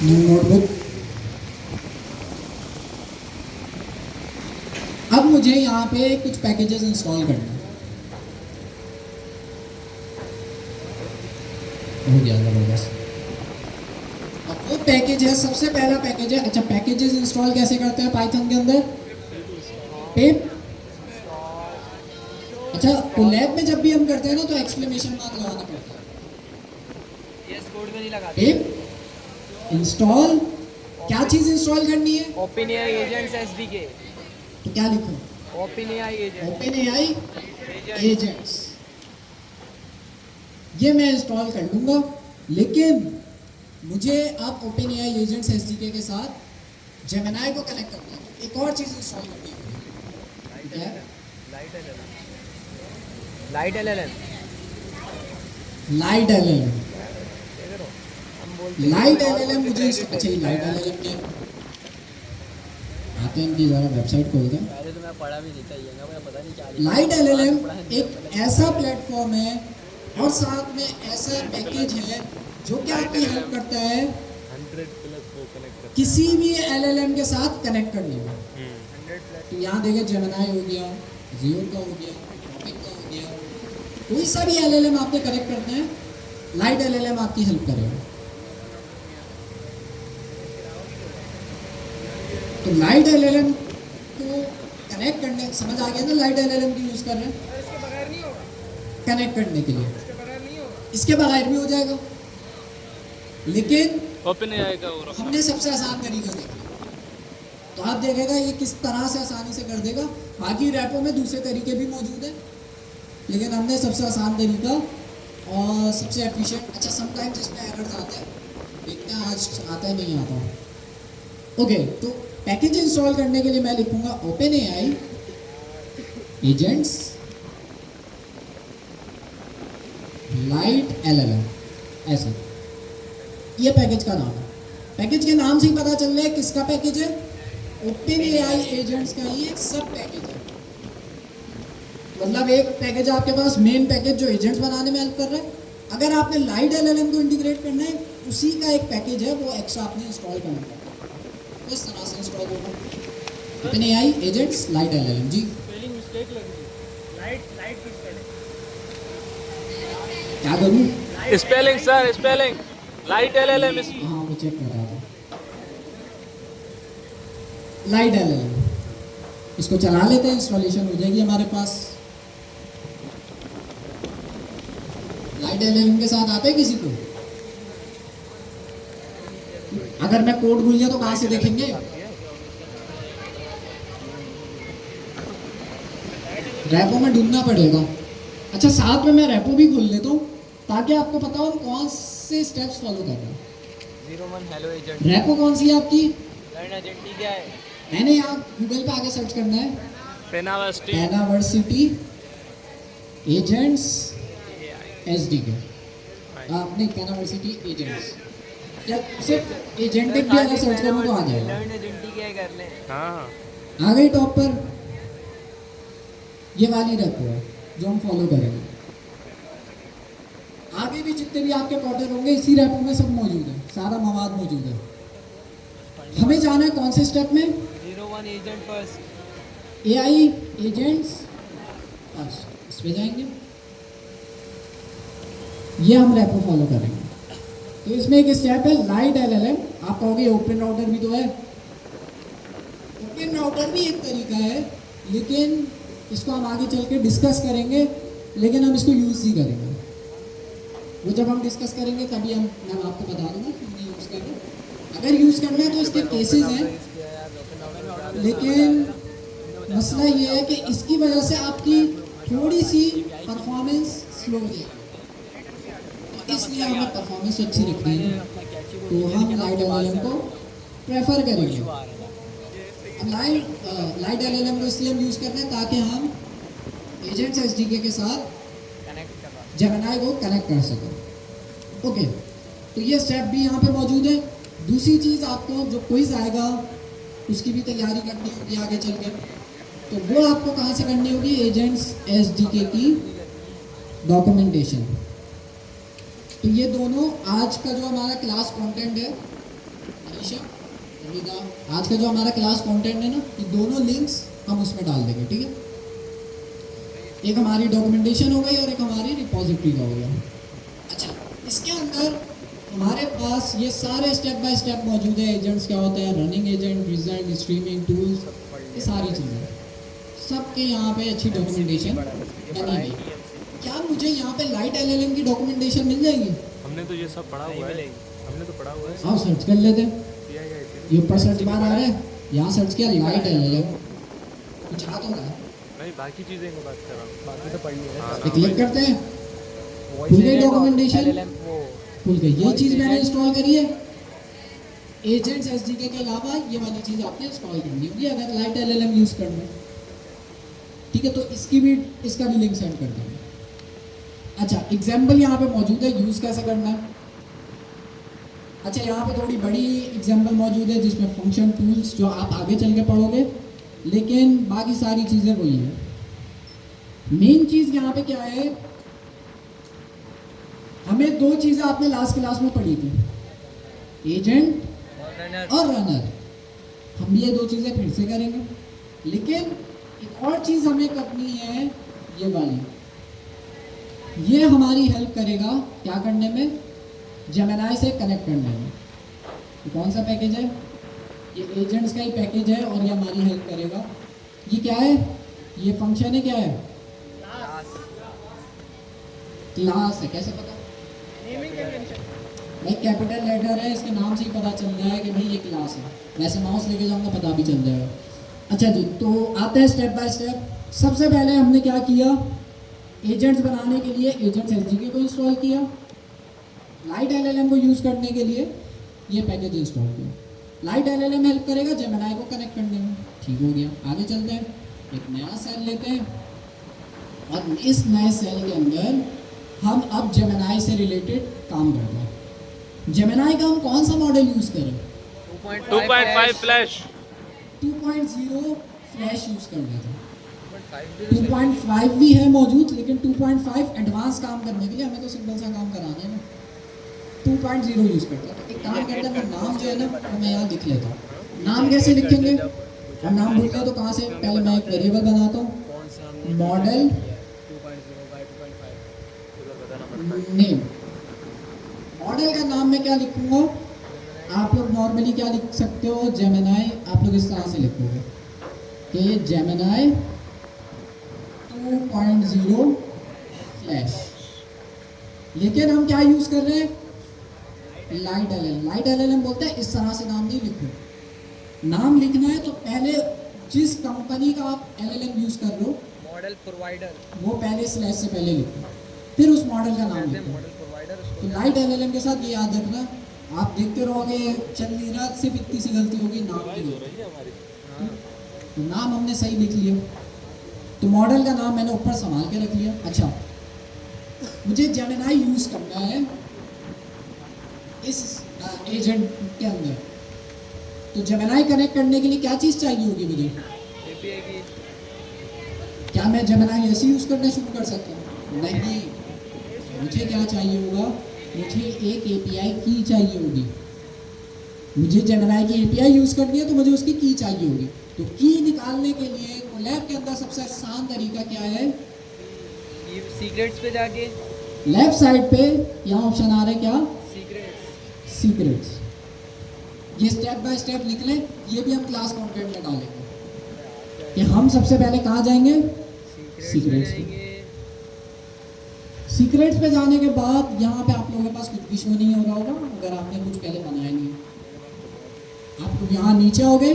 new notebook. अब मुझे यहाँ पे कुछ पैकेजेस इंस्टॉल करना है। हो गया ज़बरदस्त। अब वो पैकेज है, सबसे पहला पैकेज है। अच्छा, पैकेजेस इंस्टॉल कैसे करते हैं पाइथन के अंदर? पिप। अच्छा, कोलैब में जब भी हम करते हैं ना तो एक्सक्लेमेशन मार्क लगाना पड़ता है। यस, कोड में नहीं लगाते। पिप इंस्टॉल, क्या चीज़ इंस्टॉल करनी है? Open AI agents SDK. तो क्या लिखो? Open AI agent. Open AI agents, ये मैं इंस्टॉल कर लूँगा। लेकिन मुझे अब ओपन एआई एजेंट्स एसडीके के साथ जेमिनी को कनेक्ट करना है। एक और चीज़ इंस्टॉल करनी है। क्या है? Light LLM. Light LLM. हम बोलते लाइट एलएलएम मुझे अच्छा, ये लाइट एलएलएम क्या आते हैं? इनकी ज़रा वेबसाइट खोल दें। पहले तो मैं पढ़ा भी नहीं था ये ना, मुझे पता नहीं क्या लाइट एलएलएम एक ऐसा प्लेटफॉर्म है और साथ में ऐसा पैकेज है जो क्या आपकी हेल्प करता है 100+ वो कनेक्ट कर। किसी भी एलएलएम के साथ कनेक्ट करने में। तो यहाँ देखिए, जेमिनी हो गया, ज़ीरो का हो गया, टॉपिक का हो गया, कोई सा भी एलएलएम आपने कनेक्ट करना है, लाइट एलएलएम आपकी हेल्प करेगा। तो लाइट एलएलएम को कनेक्ट करने, समझ आ गया ना? लाइट एलएलएम की यूज़ कर रहे हैं कनेक्ट करने के लिए। इसके बगैर भी हो जाएगा, लेकिन ओपन एआई का वो रखा हमने सबसे आसान तरीका देखा, तो आप देखेगा ये किस तरह से आसानी से कर देगा। बाकी रैपो में दूसरे तरीके भी मौजूद हैं, लेकिन हमने सबसे आसान तरीका और सबसे एफिशिएंट। अच्छा, समटाइम्स इसमें एरर्स आते हैं, देखते हैं आज आता है नहीं आता। ओके, तो पैकेज इंस्टॉल करने के लिए मैं लिखूंगा open AI agents lite LLM, ऐसा ये पैकेज का नाम है। पैकेज के नाम से ही पता चल रहा है किसका पैकेज है, ओपन एआई एजेंट्स का ही एक सब पैकेज है। मतलब एक पैकेज आपके पास मेन पैकेज जो एजेंट्स बनाने में हेल्प कर रहा है, अगर आपने लाइट एलएलएम को इंटीग्रेट करना है उसी का एक पैकेज है, वो एक्स्ट्रा आपने इंस्टॉल करना है, तो इस तरह से इंस्टॉल होगा open AI agents lite LLM. जी स्पेलिंग मिस्टेक लग रही है, लाइट की स्पेलिंग, क्या करूँ? Spelling sir, spelling lite LLM. हाँ, वो चेक कर रहा था। लाइट एलएलएम, इसको चला लेते हैं, इंस्टॉलेशन हो जाएगी हमारे पास। लाइट एलएलएम के साथ आता है किसी को? अगर मैं कोड भूल गया तो कहाँ से देखेंगे? रैपो में ढूंढना पड़ेगा। अच्छा, साथ में मैं रैपो भी खोल लेता हूँ ताकि आपको पता हो कौन से स्टेप्स फॉलो कर रहे हैं। 01 हेलो एजेंट, रैपो कौन सी है आपकी? लाइन एजेंट क्या है? मैंने यहाँ गूगल पे आगे सर्च करना है, पेनावर्सिटी पेनावर्सिटी एजेंट्स एसडीके। नहीं, पेनावर्सिटी एजेंट्स, या सिर्फ एजेंटिक भी अगर सर्च करूँ तो आ जाएगा। लाइन एजेंट क्या कर ले? हाँ आ गई टॉप पर, ये वाली रैपो है जो हम फॉलो करेंगे। आगे भी जितने भी आपके पोर्टल होंगे इसी रैपो में सब मौजूद है, सारा मवाद मौजूद है। हमें जाना है कौन से स्टेप में? 01 agent first, AI agents first, इस पे जाएंगे, ये हम रैपो फॉलो करेंगे। तो इसमें एक स्टेप है लाइट एलएलएम। आप कहोगे ओपन राउटर भी तो है, ओपन राउटर भी एक तरीका है, लेकिन इसको हम आगे चल के डिस्कस करेंगे, लेकिन हम इसको यूज़ ही करेंगे। वो जब हम डिस्कस करेंगे तभी मैं आपको बता दूंगा कि यूज़ करना। अगर यूज़ करना है तो इसके केसेस हैं, लेकिन मसला ये है कि इसकी वजह से आपकी थोड़ी सी परफॉर्मेंस स्लो हो जाएगी, तो इसलिए हमें परफॉर्मेंस अच्छी रखनी है, तो हम लाइट एलएलएम को प्रेफर करेंगे। लाइट एलएलएम को इसलिए हम यूज़ कर रहे हैं ताकि हम एजेंट्स एसडीके के साथ जेमिनी को कनेक्ट कर सकें। ओके, तो ये स्टेप भी यहाँ पे मौजूद है। दूसरी चीज़, आपको जो क्विज आएगा उसकी भी तैयारी करनी होगी आगे चल के, तो वो आपको कहाँ से करनी होगी? एजेंट्स एसडीके की डॉक्यूमेंटेशन। तो ये दोनों आज का जो हमारा क्लास कंटेंट है, अनीशा, आज का जो हमारा क्लास कंटेंट है ना, ये दोनों लिंक्स हम उसमें डाल देंगे, ठीक है? एक हमारी डॉक्यूमेंटेशन हो गई और एक हमारी रिपोजिटरी का हो गया। अच्छा, इसके अंदर हमारे पास ये सारे स्टेप बाय स्टेप मौजूद है। एजेंट्स क्या होते हैं, running agent, result, streaming tools, ये सारी चीज़ें सबके यहाँ पे अच्छी डॉक्यूमेंटेशन बनी हुई। क्या मुझे यहाँ पे लाइट एलएलएम की डॉक्यूमेंटेशन मिल जाएगी? हमने तो ये सब पढ़ा हुआ है, हमने तो पढ़ा हुआ है। हाँ, सर्च कर लेते हैं। ये ऊपर सर्च बार आ रहा है, यहाँ सर्च किया लाइट एलएलएम, कुछ आ तो रहा है। नहीं, बाकी चीज़ें की बात कर रहा हूँ, बाकी तो पढ़ी है। ये क्लिक करते हैं, खुल गई डॉक्यूमेंटेशन, खुल गई। ये चीज़ मैंने इंस्टॉल करी है। एजेंट्स एसडीके के अलावा ये वाली चीज़ आपने इंस्टॉल करनी होगी अगर लाइट एलएलएम यूज़ करना है, ठीक है? तो इसका भी लिंक सेंड कर देंगे। अच्छा, एग्जाम्पल यहाँ पे मौजूद है, यूज़ कैसे करना है। अच्छा, यहाँ पे थोड़ी बड़ी एग्जाम्पल मौजूद है जिसमें फंक्शन टूल्स जो आप आगे चल के पढ़ोगे, लेकिन बाकी सारी चीज़ें वही है। मेन चीज़ यहाँ पे क्या है, हमें दो चीज़ें आपने लास्ट क्लास में पढ़ी थी, एजेंट और रनर। हम ये दो चीज़ें फिर से करेंगे, लेकिन एक और चीज़ हमें करनी है, ये वाली। ये हमारी हेल्प करेगा क्या करने में, जेमिनी से कनेक्ट करने में। ये कौन सा पैकेज है? ये एजेंट्स का ही पैकेज है और ये हमारी हेल्प करेगा। ये क्या है? ये फंक्शन है, क्या है? क्लास है। कैसे पता? भाई कैपिटल लेटर है, इसके नाम से ही पता चल रहा है कि भाई ये क्लास है। वैसे माउस लेके जाऊंगा पता भी चल जाएगा। अच्छा जी, तो आते हैं स्टेप बाय स्टेप। सबसे पहले हमने क्या किया, एजेंट्स बनाने के लिए एजेंट्स एसडीके को इंस्टॉल किया। लाइट एलएलएम को यूज़ करने के लिए ये पैकेज इंस्टॉल किया। लाइट एलएलएम हेल्प करेगा जेमिनी को कनेक्ट करने में। ठीक हो गया, आगे चलते हैं। एक नया सेल लेते हैं और इस नए सेल के अंदर हम अब जेमिनी से रिलेटेड काम करते हैं। जेमिनी का हम कौन सा मॉडल यूज़ करें? 2.5 फ्लैश 2.0 फ्लैश यूज़ कर लेते हैं। 2.5 भी है मौजूद, लेकिन 2.5 एडवांस काम करने के लिए हमें तो सिंपल सा काम कराना है ना। 2.0 यूज़ करते हैं। तो एक काम करते हैं, मैं नाम जो है ना वो मैं यहाँ लिख लेता हूँ। नाम कैसे लिखेंगे? हम नाम भूल गए तो कहाँ से? पहले मैं एक वेरिएबल बनाता हूँ, मॉडल नेम। मॉडल का नाम मैं क्या लिखूंगा? आप लोग नॉर्मली क्या लिख सकते हो? जेमिनी। आप लोग इस तरह से लिखोगे कि जेमिनी 2.0 फ्लैश। लेकिन हम क्या यूज़ कर रहे हैं? Light LLM. लाइट एलएलएम बोलते हैं इस तरह से नाम नहीं लिखो। नाम लिखना है तो पहले जिस कंपनी का आप एलएलएम यूज़ कर रहे हो, मॉडल प्रोवाइडर, वो पहले स्लैश से पहले लिखो, फिर उस मॉडल का नाम लिखो। मॉडल प्रोवाइडर तो लाइट एलएलएम के साथ ये याद रखना, आप देखते रहोगे चल नहीं रहा, सिर्फ इतनी सी गलती होगी, नाम की होगी। तो नाम हमने सही लिख लिया, तो मॉडल का नाम मैंने ऊपर संभाल के रख लिया। अच्छा, मुझे जेमिनी यूज़ करना है इस एजेंट के अंदर, तो जेमिनी कनेक्ट करने के लिए क्या चीज़ चाहिए होगी मुझे? एपीआई की। क्या मैं जेमिनी ऐसे यूज़ करना शुरू कर सकता हूँ? नहीं, मुझे क्या चाहिए होगा? मुझे एक एपीआई की चाहिए होगी। मुझे जेमिनी की एपीआई यूज़ करनी है तो मुझे उसकी की चाहिए होगी। तो की निकालने के लिए कोलैब के अंदर सबसे आसान तरीका क्या है? ये सीक्रेट्स पे जाके, लेफ्ट साइड पे यहाँ ऑप्शन आ रहा है क्या? सीक्रेट्स। सीक्रेट्स। ये स्टेप बाय स्टेप लिख लें, ये भी हम क्लास कंटेंट में डालेंगे कि हम सबसे पहले कहाँ जाएंगे? सीक्रेट्स पे। जाएंगे। सीक्रेट्स पे जाने के बाद यहाँ पे आप लोगों के पास कुछ भी शो नहीं हो रहा होगा अगर आपने कुछ पहले बनाया नहीं है। आप लोग यहाँ नीचे हो गए,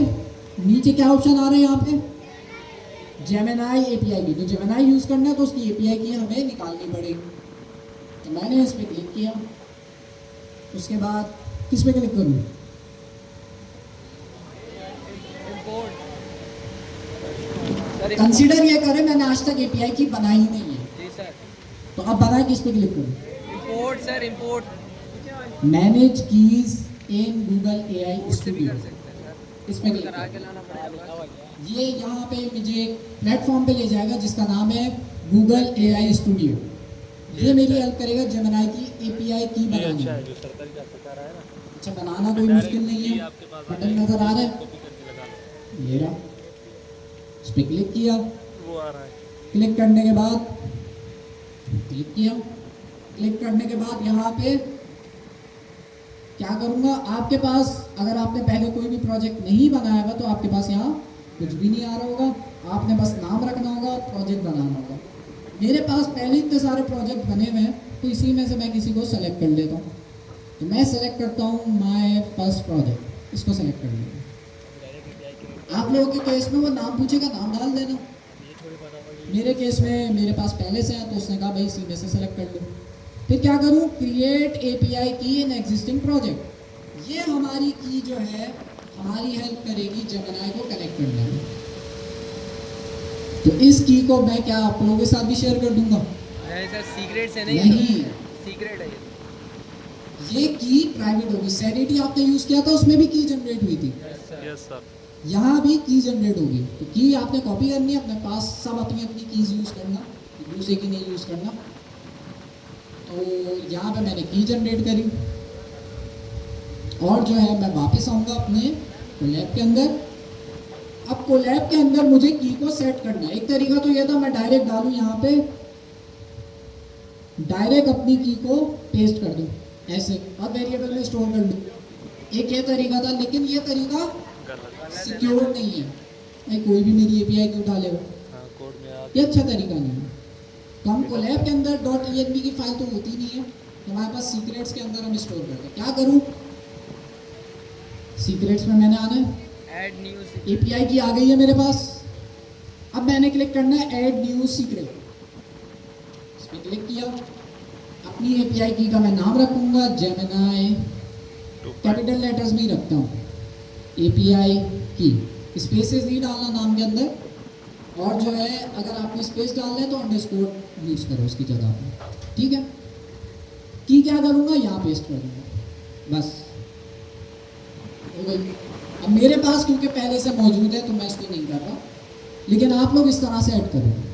नीचे क्या ऑप्शन आ रहे हैं यहाँ पे? जेमिनी एपीआई की। तो जेमिनी यूज़ करना है तो उसकी एपीआई की हमें निकालनी पड़ेगी। तो मैंने इस पर क्लिक किया, उसके बाद किस पे क्लिक करूँ? कंसीडर ये करें मैंने आज तक एपीआई की बनाई ही नहीं है, जी सर। तो अब बनाए किस पे क्लिक करूँ? Import sir, import. Manage keys in Google AI से भी स्टूडियो, कर सकते हैं सर। इस पे क्लिक करा के करें। लाना पड़ेगा। ये यहाँ पे मुझे प्लेटफॉर्म पे ले जाएगा जिसका नाम है गूगल एआई स्टूडियो। ये मेरी हेल्प करेगा जेमिनी की एपीआई की बनाने में। जो सरकारी का प्रकार है ना, अच्छा, बनाना कोई मुश्किल नहीं है। बटन नज़र आ रहा है, कॉपी करके लगा लो, ये रहा। इस पर क्लिक किया, वो आ रहा है। क्लिक करने के बाद क्लिक किया, क्लिक करने के बाद यहाँ पे क्या करूँगा? आपके पास अगर आपने पहले कोई भी प्रोजेक्ट नहीं बनाया हुआ तो आपके पास यहाँ कुछ भी नहीं आ रहा होगा, आपने बस नाम रखना होगा और प्रोजेक्ट बनाना होगा। मेरे पास पहले इतने सारे प्रोजेक्ट बने हुए हैं तो इसी में से मैं किसी को सेलेक्ट कर लेता हूँ। तो मैं सेलेक्ट करता हूँ माय फर्स्ट प्रोजेक्ट, इसको सेलेक्ट कर लेता हूँ। आप लोगों के केस में वो नाम पूछेगा, नाम डाल देना। मेरे केस में मेरे पास पहले से है तो उसने कहा भाई इसी में से सेलेक्ट कर लो। फिर क्या करूँ? क्रिएट एपीआई की इन एग्जिस्टिंग प्रोजेक्ट। ये हमारी की जो है हमारी हेल्प करेगी जेमिनी को कनेक्ट करने में। तो इस की को मैं क्या आप लोगों के साथ भी शेयर कर दूंगा? नहीं सर, सीक्रेट से नहीं। नहीं, सीक्रेट है ये की प्राइवेट होगी। सैनिटी आपने यूज किया था, उसमें भी की जनरेट हुई थी, यस सर। यहाँ भी की जनरेट होगी। तो की आपने कॉपी करनी है अपने पास, सब अपनी अपनी कीज यूज करना, दूसरे की नहीं यूज करना। तो यहाँ पे मैंने की जनरेट करी और जो है मैं वापस आऊँगा अपने कोलैब के अंदर। अब कोलैब के अंदर मुझे की को सेट करना है। एक तरीका तो यह था मैं डायरेक्ट डालूँ यहाँ पे, डायरेक्ट अपनी की को पेस्ट कर दूँ ऐसे और वेरिएबल में स्टोर कर दूँ। एक ये तरीका था, लेकिन ये तरीका सिक्योर नहीं है। नहीं, कोई भी मेरी एपीआई को उठा लेगा, कोड में ये अच्छा तरीका नहीं है। तो हम कोलैब के अंदर .env की फाइल तो होती नहीं है, तो हमारे पास सीक्रेट्स के अंदर हम स्टोर करते हैं। क्या करूँ, सीक्रेट्स में मैंने आना है, ऐड न्यू एपीआई की आ गई है मेरे पास। अब मैंने क्लिक करना है ऐड न्यू सीक्रेट, इस पर क्लिक किया। अपनी एपीआई की का मैं नाम रखूंगा जेमिनी, कैपिटल लेटर्स में ही रखता हूँ, एपीआई की, स्पेसेस नहीं डालना नाम के अंदर, और जो है अगर आपको स्पेस डालना है तो अंडरस्कोर यूज करो उसकी जगह पर, ठीक है। की क्या करूँगा, यहाँ पेस्ट कर दूँगा, बस हो गई। अब मेरे पास क्योंकि पहले से मौजूद है तो मैं इसको नहीं कर रहा, लेकिन आप लोग इस तरह से ऐड करोगे।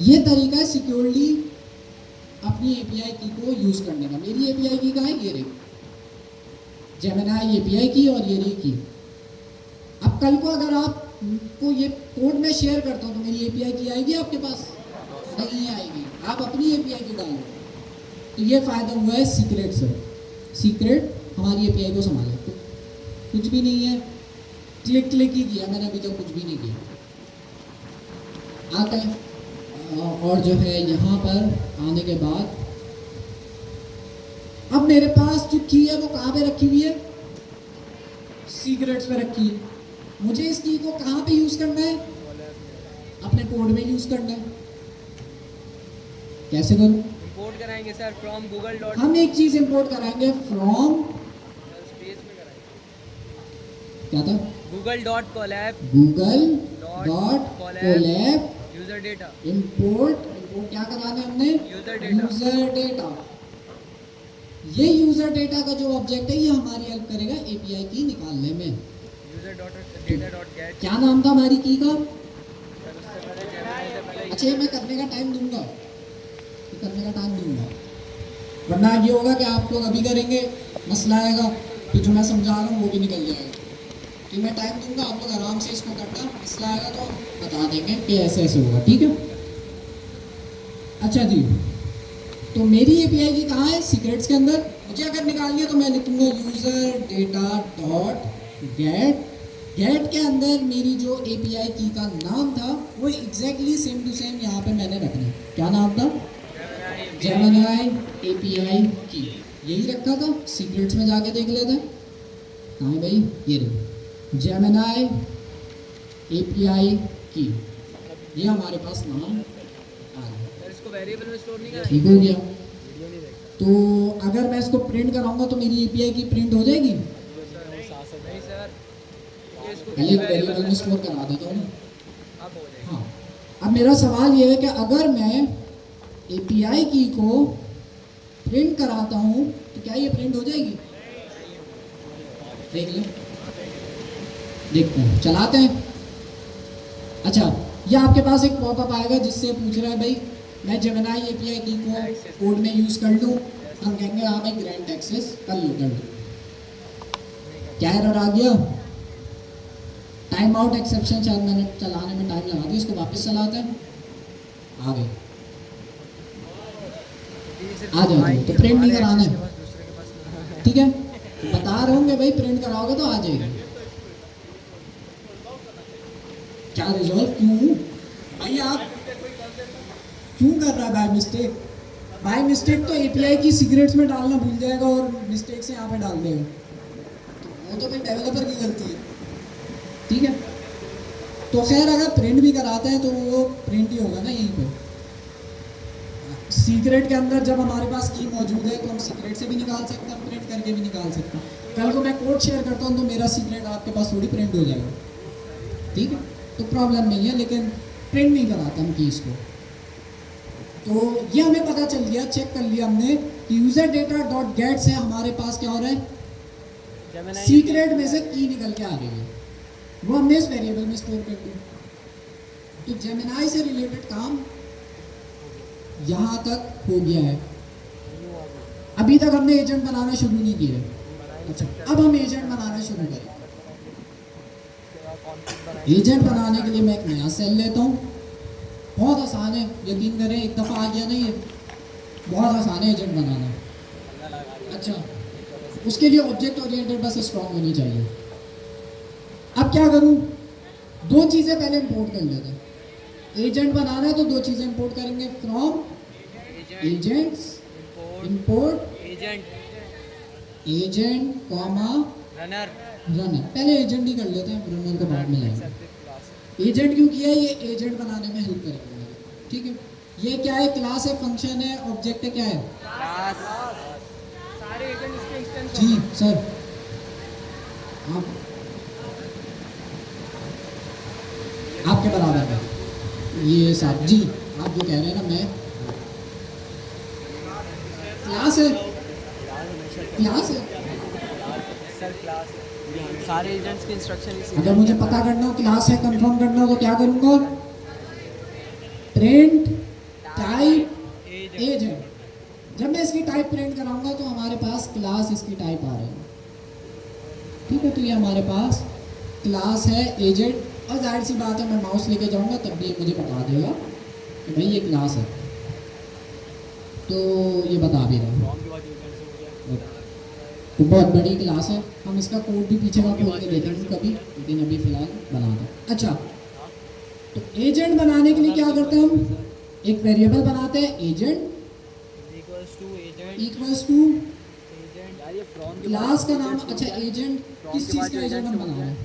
ये तरीका है सिक्योरली अपनी एपीआई की को यूज करने का। मेरी एपीआई की कहाँ है, ये रही जेमिनी एपीआई की, और ये रही की। अब कल को अगर आपको ये कोड में शेयर करता हूँ तो मेरी एपीआई की आएगी आपके पास, नहीं आएगी, आप अपनी एपीआई की डालो। तो ये फायदा हुआ है सीक्रेट से। सीक्रेट हमारी एपीआई को संभाले, तो कुछ भी नहीं है, क्लिक क्लिक ही किया मैंने, अभी तक कुछ भी नहीं किया। आता है और जो है यहाँ पर आने के बाद अब मेरे पास जो की है वो कहाँ पे रखी हुई है, सीक्रेट्स पे रखी है। मुझे इस की को कहाँ पे यूज करना है, अपने कोड में यूज करना है। कैसे करूँ, इंपोर्ट कराएंगे सर फ्रॉम गूगल डॉट, हम एक चीज इंपोर्ट कराएंगे फ्रॉम, स्पेस में कराएंगे क्या था, Google dot Colab Google dot Colab user data. Import क्या कराना है हमने, User data। User data. ये यूजर डेटा का जो ऑब्जेक्ट है ये हमारी हेल्प करेगा एपीआई की निकालने में। User dot data dot gate, क्या नाम था हमारी की का, सर उससे पहले जेमिनी से पहले अच्छा ये मैं करने का टाइम दूंगा, ये करने का टाइम दूंगा, वरना ये होगा कि आप लोग अभी करेंगे, मसला आएगा, फिर जो मैं समझा रहा हूँ वो भी निकल जाएगा। तो मैं टाइम दूंगा, आप लोग आराम से इसको करना, मसला आएगा तो बता देंगे कि ऐसे ऐसे होगा, ठीक है। अच्छा जी, तो मेरी एपीआई की कहाँ है, सीक्रेट्स के अंदर। मुझे अगर निकालनी है तो मैं लिखूंगा user data dot get. Get के अंदर मेरी जो एपीआई की का नाम था वो एग्जैक्टली सेम टू सेम यहाँ पे मैंने रखना है। क्या नाम था, जेमिनी एपीआई की, यही रखा था। सीक्रेट्स में जाके देख लेते हैं, हाँ भाई ये रही जेमिनी एपीआई की, ये हमारे पास नाम आ गया, सर इसको वेरिएबल में स्टोर नहीं ठीक कराएंगे। हो गया। तो अगर मैं इसको प्रिंट कराऊंगा तो मेरी एपीआई की प्रिंट हो जाएगी, नहीं सर, ये इसको पहले वेरिएबल में स्टोर करा देता हूँ। अब हो जाएगा। हाँ, अब मेरा सवाल ये है कि अगर मैं एपीआई की को प्रिंट कराता हूँ तो क्या ये प्रिंट हो जाएगी, देख लें, देखते हैं, चलाते हैं। अच्छा, ये आपके पास एक पॉपअप आएगा जिससे पूछ रहा है भाई मैं जेमिनी एपीआई की को कोड में यूज़ कर लूँ, हम कहेंगे हाँ भाई ग्रांट एक्सेस कर लो, कर लो। क्या एरर आ गया, टाइम आउट एक्सेप्शन, 4 मिनट चलाने में टाइम लगा दिया, इसको वापस चलाते हैं, आ गए, आ जाओ, तो प्रिंट नहीं कराना है, ठीक है, तो बता रहे होंगे भाई प्रिंट कराओगे तो आ जाएगी। क्या रिजॉल्व क्यों भाई, आप क्यों कर रहा है बाय मिस्टेक, बाय मिस्टेक तो एपीआई की सीक्रेट्स में डालना भूल जाएगा और मिस्टेक से यहाँ पे डाल देगा, तो वो तो फिर डेवलपर की गलती है, ठीक है। तो खैर अगर प्रिंट भी कराते हैं तो वो प्रिंट ही होगा ना यहीं पे। सीक्रेट के अंदर जब हमारे पास की मौजूद है तो हम सीक्रेट से भी निकाल सकते हैं, प्रिंट करके भी निकाल सकते हैं। कल को मैं कोड शेयर करता हूँ तो मेरा सीक्रेट आपके पास थोड़ी प्रिंट हो जाएगा, ठीक है, तो प्रॉब्लम नहीं है, लेकिन प्रिंट नहीं कराते हम कीज को। तो ये हमें पता चल गया, चेक कर लिया हमने कि यूजर डेटा डॉट गेट से हमारे पास क्या हो रहा है, सीक्रेट में से की निकल के आ रही है, वो हमने इस वेरिएबल में स्टोर कर दिया। तो जेमिनी से रिलेटेड काम यहाँ तक हो गया है। अभी तक हमने एजेंट बनाना शुरू नहीं किया है। अच्छा, अब हम एजेंट बनाना शुरू करें। एजेंट बनाने के लिए मैं एक नया सेल लेता हूँ, बहुत आसान है, यकीन करें, एक दफ़ा आ गया नहीं है, बहुत आसान है एजेंट बनाना। अच्छा, उसके लिए ऑब्जेक्ट ओरिएंटेड बस स्ट्रॉन्ग होनी चाहिए। अब क्या करूँ, दो चीज़ें पहले इंपोर्ट कर लेते हैं। एजेंट बनाना है तो दो चीज़ें इंपोर्ट करेंगे, from agents import import agent agent comma runner runner. पहले एजेंट ही कर लेते हैं, रनर को बाद में लाएंगे। accepted class एजेंट क्यों किया है? ये एजेंट बनाने में हेल्प करेगा हमारी, ठीक है। ये क्या है? क्लास है, फंक्शन है, ऑब्जेक्ट है, क्या है? class सारे agent इसके instance जी सर, आप आपके बराबर है ये साहब जी। आप जो कह रहे हैं ना, मैं क्लास है, क्लास है। सर class सारे agents के instruction इसी अगर मुझे पता करना हो क्लास है, कंफर्म करना हो, तो क्या करूंगा? Print type agent. जब मैं इसकी टाइप प्रिंट कराऊंगा तो हमारे पास क्लास इसकी टाइप आ रही है, ठीक है। तो ये हमारे पास क्लास है एजेंट, और जाहिर सी बात है मैं माउस लेके जाऊंगा तब भी ये मुझे बता देगा कि भाई ये क्लास है, तो ये बता भी रहा है। तो बहुत बड़ी क्लास है, हम इसका कोड भी पीछे का खोल के देखेंगे कभी, लेकिन अभी फिलहाल बना दें। अच्छा, तो एजेंट बनाने के लिए क्या करते हैं हम? एक वेरिएबल बनाते हैं agent equals to agent equals to agent यार ये from के क्लास का नाम। अच्छा, एजेंट किस चीज़ का एजेंट हम बना रहे हैं?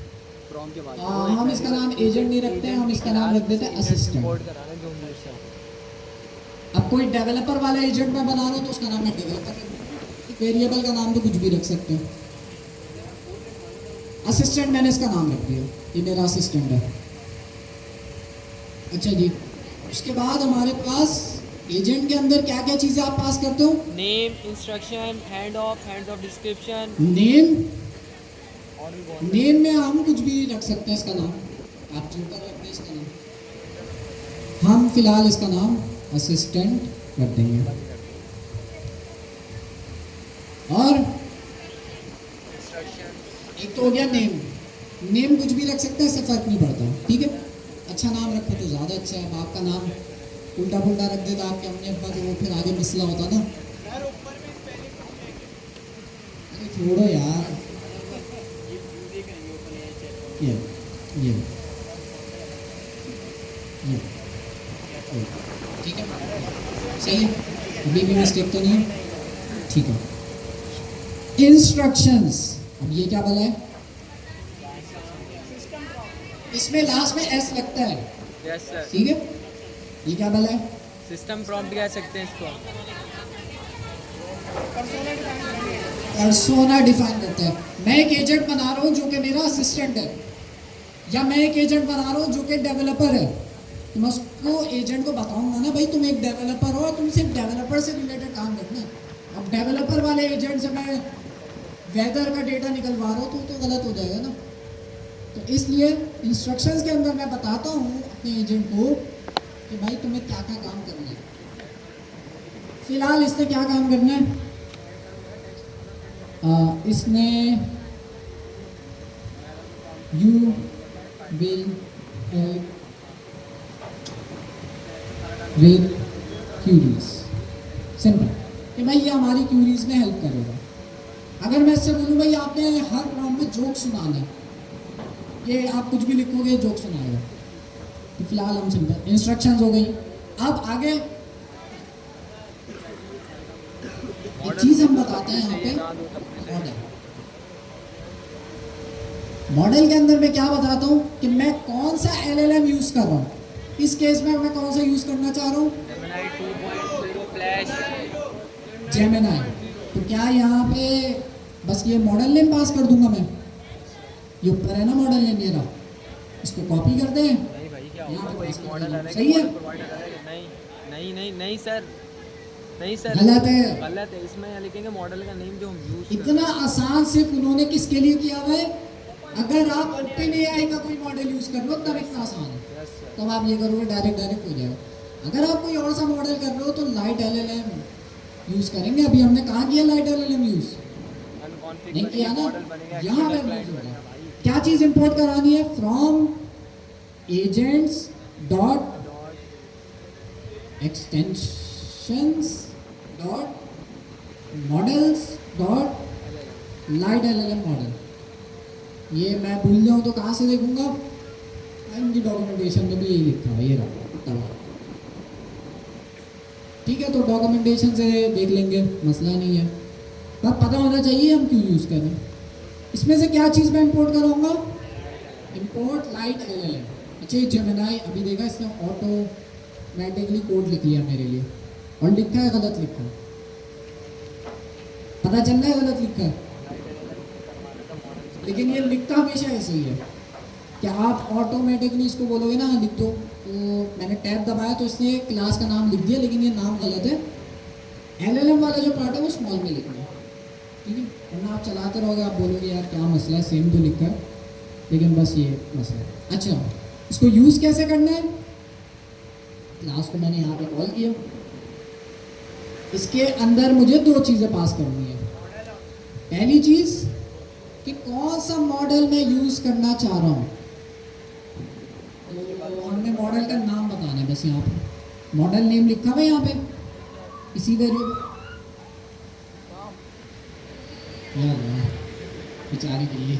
from के बाद हम इसका नाम एजेंट नहीं रखते हैं, हम इसका नाम रख देते हैं असिस्टेंट। import कराना जो हम use करते अब कोई डेवलपर वाला एजेंट मैं बना रहा हूँ तो उसका नाम मैं डेवलपर रख दूँगा। वेरिएबल का नाम तो कुछ भी रख सकते हैं। असिस्टेंट मैंने इसका नाम रख दिया, ये मेरा असिस्टेंट है। अच्छा जी, उसके बाद हमारे पास एजेंट के अंदर क्या क्या चीज़ें आप पास करते हो? name instruction hands off description name, और भी बहुत नेम में हम कुछ भी रख सकते हैं इसका नाम, आप चुनकर रख दें इसका नाम। हम फिलहाल इसका नाम असिस्टेंट रख देंगे। और एक तो हो गया नेम, नेम कुछ भी रख सकते हैं, इससे फर्क नहीं पड़ता, ठीक है। अच्छा नाम रखो तो ज़्यादा अच्छा है। अब आपका नाम उल्टा पुल्टा रख देता आपके अम्मी अब्बा, तो वो फिर आगे मसला होता ना। अरे छोड़ो यार, ये ये ये ठीक है, सही है, अभी भी मिस्टेक तो नहीं है, ठीक है। इंस्ट्रक्शंस, अब ये क्या बोला है? इसमें लास्ट में एस लगता है, yes sir ठीक है। ये क्या बोला है? system prompt कह सकते हैं इसको पर्सोना डिफाइन करता है। मैं एक एजेंट बना रहा हूँ जो कि मेरा असिस्टेंट है, या मैं एक एजेंट बना रहा हूँ जो कि डेवलपर है, तो मैं उसको एजेंट को बताऊंगा ना, भाई तुम एक डेवलपर हो, तुम सिर्फ डेवलपर से रिलेटेड काम करना है। अब डेवलपर वाले एजेंट से मैं वेदर का डेटा निकलवा रहा हूँ तो गलत हो जाएगा ना। तो इसलिए इंस्ट्रक्शंस के अंदर मैं बताता हूँ अपने एजेंट को कि भाई तुम्हें क्या क्या काम करना है। फिलहाल इसने क्या काम करना है? इसने you will help with queries, simple कि भाई ये हमारी क्यूरीज में हेल्प करेगा। अगर मैं इससे बोलूँ भाई आपने हर प्रॉम्प्ट में जोक सुनाना है, ये आप कुछ भी लिखोगे जोक सुनाएगा, तो फिलहाल हम सिंपल इंस्ट्रक्शंस हो गई। अब आगे एक चीज़ हम बताते हैं यहाँ पे, मॉडल। मॉडल के अंदर मैं क्या बताता हूँ कि मैं कौन सा LLM यूज़ कर रहा हूँ। इस केस में मैं कौन सा यूज़ करना चाह रहा हूँ? Gemini 2.0 Flash Gemini. तो क्या यहाँ पे बस ये मॉडल नेम पास कर दूंगा मैं? ये ऊपर है ना मॉडल नेम मेरा, इसको कॉपी कर दें, नहीं भाई क्या यहाँ होगा पे कोई paste कर मॉडल देंगे। अलग सही है? प्रोवाइडर अलग नहीं नहीं नहीं नहीं सर नहीं सर गलत है। गलत है, इसमें यहाँ लिखेंगे मॉडल का नेम जो हम यूज इतना आसान सिर्फ उन्होंने किसके लिए किया हुआ है? अगर आप ओपन AI का कोई मॉडल यूज़ कर लो तब इतना आसान है, यस सर तब आप ये करोगे डायरेक्ट हो जाएगा। अगर आप कोई और सा मॉडल कर रहे हो तो लाइट LLM यूज़ करेंगे। अभी हमने कहाँ किया लाइट LLM यूज़? नहीं किया ना, मॉडल बनेगा यहाँ पे क्लाइंट यूज़ होगा। बनेगा भाई क्या चीज़ इंपोर्ट करानी है? From agents dot extensions dot models dot light LLM model. ये मैं भूल जाऊँ तो कहाँ से देखूंगा? इनकी डॉक्यूमेंटेशन में भी यही लिखा है, ये रहा। ठीक है, तो डॉक्यूमेंटेशन से देख लेंगे, मसला नहीं है, पर पता होना चाहिए हम क्यों यूज़ कर रहे हैं। इसमें से क्या चीज़ मैं इंपोर्ट कराऊंगा? Import light LLM। अच्छा, ये जेमिनी अभी देखा इसने ऑटोमेटिकली कोड लिख लिया मेरे लिए, और लिखा है गलत लिखा है, पता चल रहा है गलत लिखा है, लेकिन ये लिखता हमेशा ऐसे ही है कि आप ऑटोमेटिकली इसको बोलोगे ना हाँ लिख दो, तो मैंने टैब दबाया तो इसने क्लास का नाम लिख दिया, लेकिन ये नाम गलत है। LLM वाला जो पार्ट है वो स्मॉल में लिखना है, ठीक है, वरना आप चलाते रहोगे, आप बोलोगे यार क्या मसला है, सेम तो लिखा है, लेकिन बस ये मसला है। अच्छा, इसको यूज़ कैसे करना है? क्लास को मैंने यहाँ पे कॉल किया, इसके अंदर मुझे दो चीज़ें पास करनी है। पहली चीज़ कि कौन सा मॉडल मैं यूज़ करना चाह रहा हूँ, तो हमने मॉडल का नाम बताना है, बस यहाँ पे मॉडल नेम लिखा हुआ है यहाँ पे इसी वेरिएबल। बेचारी बिल्ली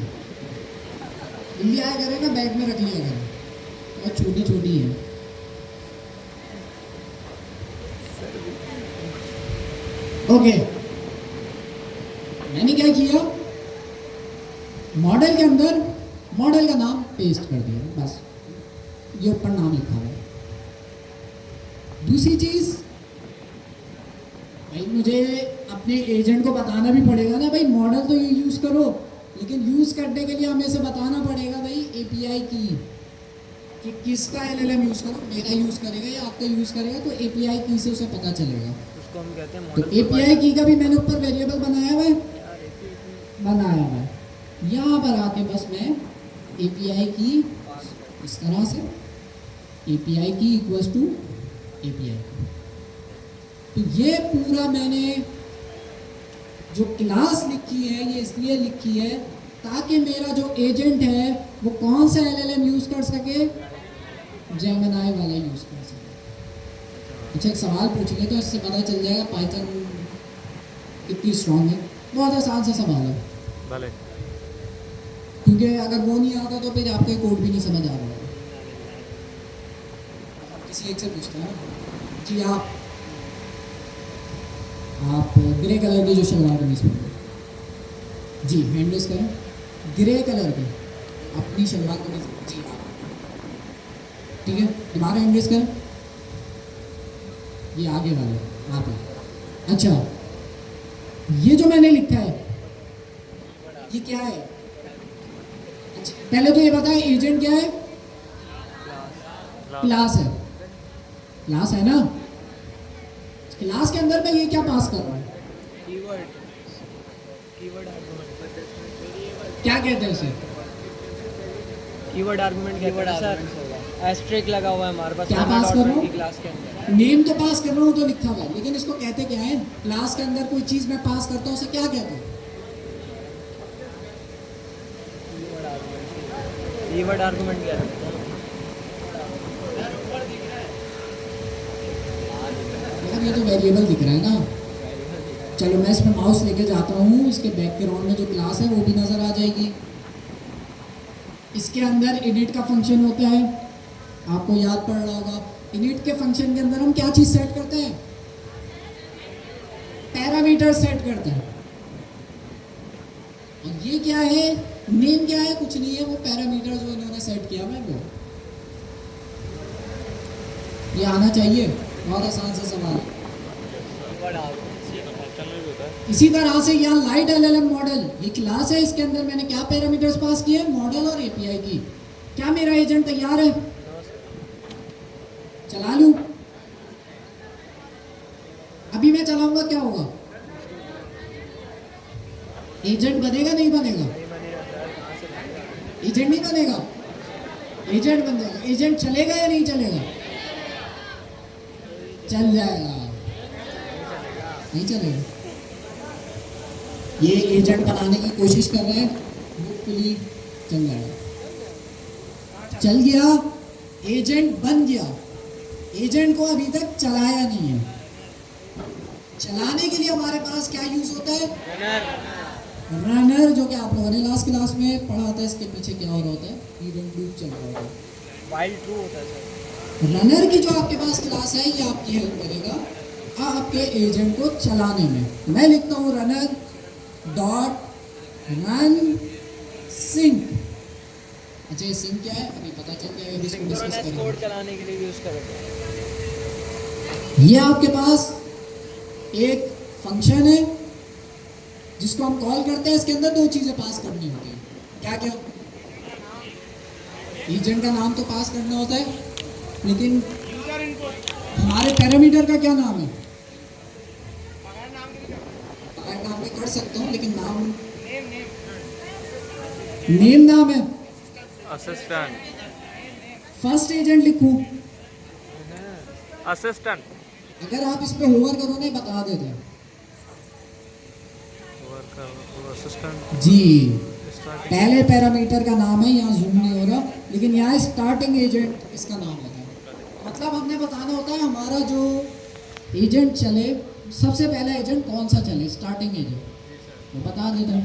आया करे ना, बैग में रख लिया करे, बहुत छोटी छोटी है। ओके, मैंने क्या किया, मॉडल के अंदर मॉडल का नाम पेस्ट कर दिया, बस ये ऊपर नाम लिखा हुआ है। दूसरी चीज, भाई मुझे अपने एजेंट को बताना भी पड़ेगा ना, भाई मॉडल तो ये यूज करो, लेकिन यूज करने के लिए हमें से बताना पड़ेगा भाई API की कि किसका LLM यूज करो, मेरा यूज करेगा या आपका यूज करेगा, तो API की से उसे पता चलेगा। उसको हम कहते हैं तो मॉडल API की का भी मैंने ऊपर वेरिएबल बनाया हुआ है, यहाँ पर आके बस मैं API की इस तरह से API की इक्वल्स टू API, तो ये पूरा मैंने जो क्लास लिखी है ये इसलिए लिखी है ताकि मेरा जो एजेंट है वो कौन सा LLM यूज कर सके, जेमिनी वाला यूज कर सके। अच्छा, एक सवाल पूछ ले तो इससे पता चल जाएगा पाइथन कितनी स्ट्रांग है। बहुत आसान सा सवाल है, भले क्योंकि अगर वो नहीं आता तो फिर आपको कोड भी नहीं समझ आ रहा है। किसी एक से पूछता है जी, आप ग्रे कलर की जो शलवार कमीज में जी, हैंड रेस करें, ग्रे कलर की अपनी शलवार कमीज जी, ठीक है, दोबारा हैंड रेस करें, ये आगे वाले आप हैं। अच्छा, ये जो मैंने लिखा है ये क्या है? अच्छा, पहले तो ये बताएं एजेंट क्या है? क्लास है, क्लास है ना। क्लास के अंदर मैं ये क्या पास कर रहा हूँ? कीवर्ड आर्गुमेंट, क्या कहते हैं उसे? कीवर्ड आर्गुमेंट कहते हैं सर। एस्ट्रिक लगा हुआ है हमारे पास क्या पास कर रहा हूँ? की क्लास के अंदर। नेम तो पास कर रहा हूँ तो लिखा हुआ है, लेकिन इसको कहते क्या है? क्लास के अंदर कोई चीज मैं पास करता हूँ उसे क्या कहते हैं? कीवर्ड आर्गुमेंट क्या है? यार ये तो वेरिएबल दिख रहा है ना। चलो मैं इसमें माउस लेके जाता हूँ, इसके बैकग्राउंड में जो क्लास है वो भी नजर आ जाएगी। इसके अंदर इनिट का फंक्शन होता है, आपको याद पड़ रहा होगा। इनिट के फंक्शन के अंदर हम क्या चीज सेट करते हैं? पैरामीटर सेट करते हैं। और ये क्या है? नेम क्या है? कुछ नहीं है, वो पैरामीटर जो इन्होंने सेट किया है वो। ये आना चाहिए, बहुत आसान सा सवाल। इसी तरह से यहाँ लाइट LLM मॉडल, ये क्लास है, इसके अंदर मैंने क्या पैरामीटर्स पास किए? मॉडल और API की। क्या मेरा एजेंट तैयार है? चला लूं? अभी मैं चलाऊंगा, क्या होगा? एजेंट बनेगा नहीं बनेगा? एजेंट नहीं बनेगा, एजेंट बन जाएगा। एजेंट चलेगा या नहीं चलेगा? चल जाएगा, नहीं चलेगा। ये एजेंट बनाने की कोशिश कर रहे हैं, होपफुली चल जाएगा। चल गया, एजेंट बन गया। एजेंट को अभी तक चलाया नहीं है। चलाने के लिए हमारे पास क्या यूज होता है? रनर, जो कि आप लोगों ने लास्ट क्लास में पढ़ा था। इसके पीछे क्या हो रहा होता है? इवेंट लूप चल रहा होता है, वाइल ट्रू होता है सर। रनर की जो आपके पास क्लास है ये आपकी हेल्प करेगा आपके एजेंट को चलाने में। मैं लिखता हूँ रनर डॉट रन सिंक। अच्छा ये सिंक क्या है अभी पता चल गया, अभी इसको डिस्कस सिंक्रोनस करेंगे। कोड चलाने के लिए यूज़ करोगे। ये आपके पास एक फंक्शन है जिसको हम कॉल करते हैं। इसके अंदर दो चीजें पास करनी होती है। क्या क्या? एजेंट का नाम तो पास करना होता है, लेकिन हमारे पैरामीटर का क्या नाम है? पकड़ नाम भी कर सकता हूँ, लेकिन नाम नेम नाम है। असिस्टेंट फर्स्ट एजेंट लिखूं? असिस्टेंट अगर आप इस पे होवर करो नहीं बता देते हैं। वर्कर असिस्टेंट जी स्टार्टिंग पहले पैरामीटर का नाम है, यहाँ जूम नहीं हो रहा, लेकिन यहाँ स्टार्टिंग एजेंट इसका नाम होता है। मतलब हमने बताना होता है हमारा जो एजेंट चले, सबसे पहला एजेंट कौन सा चले, स्टार्टिंग एजेंट वो बता देता हूँ।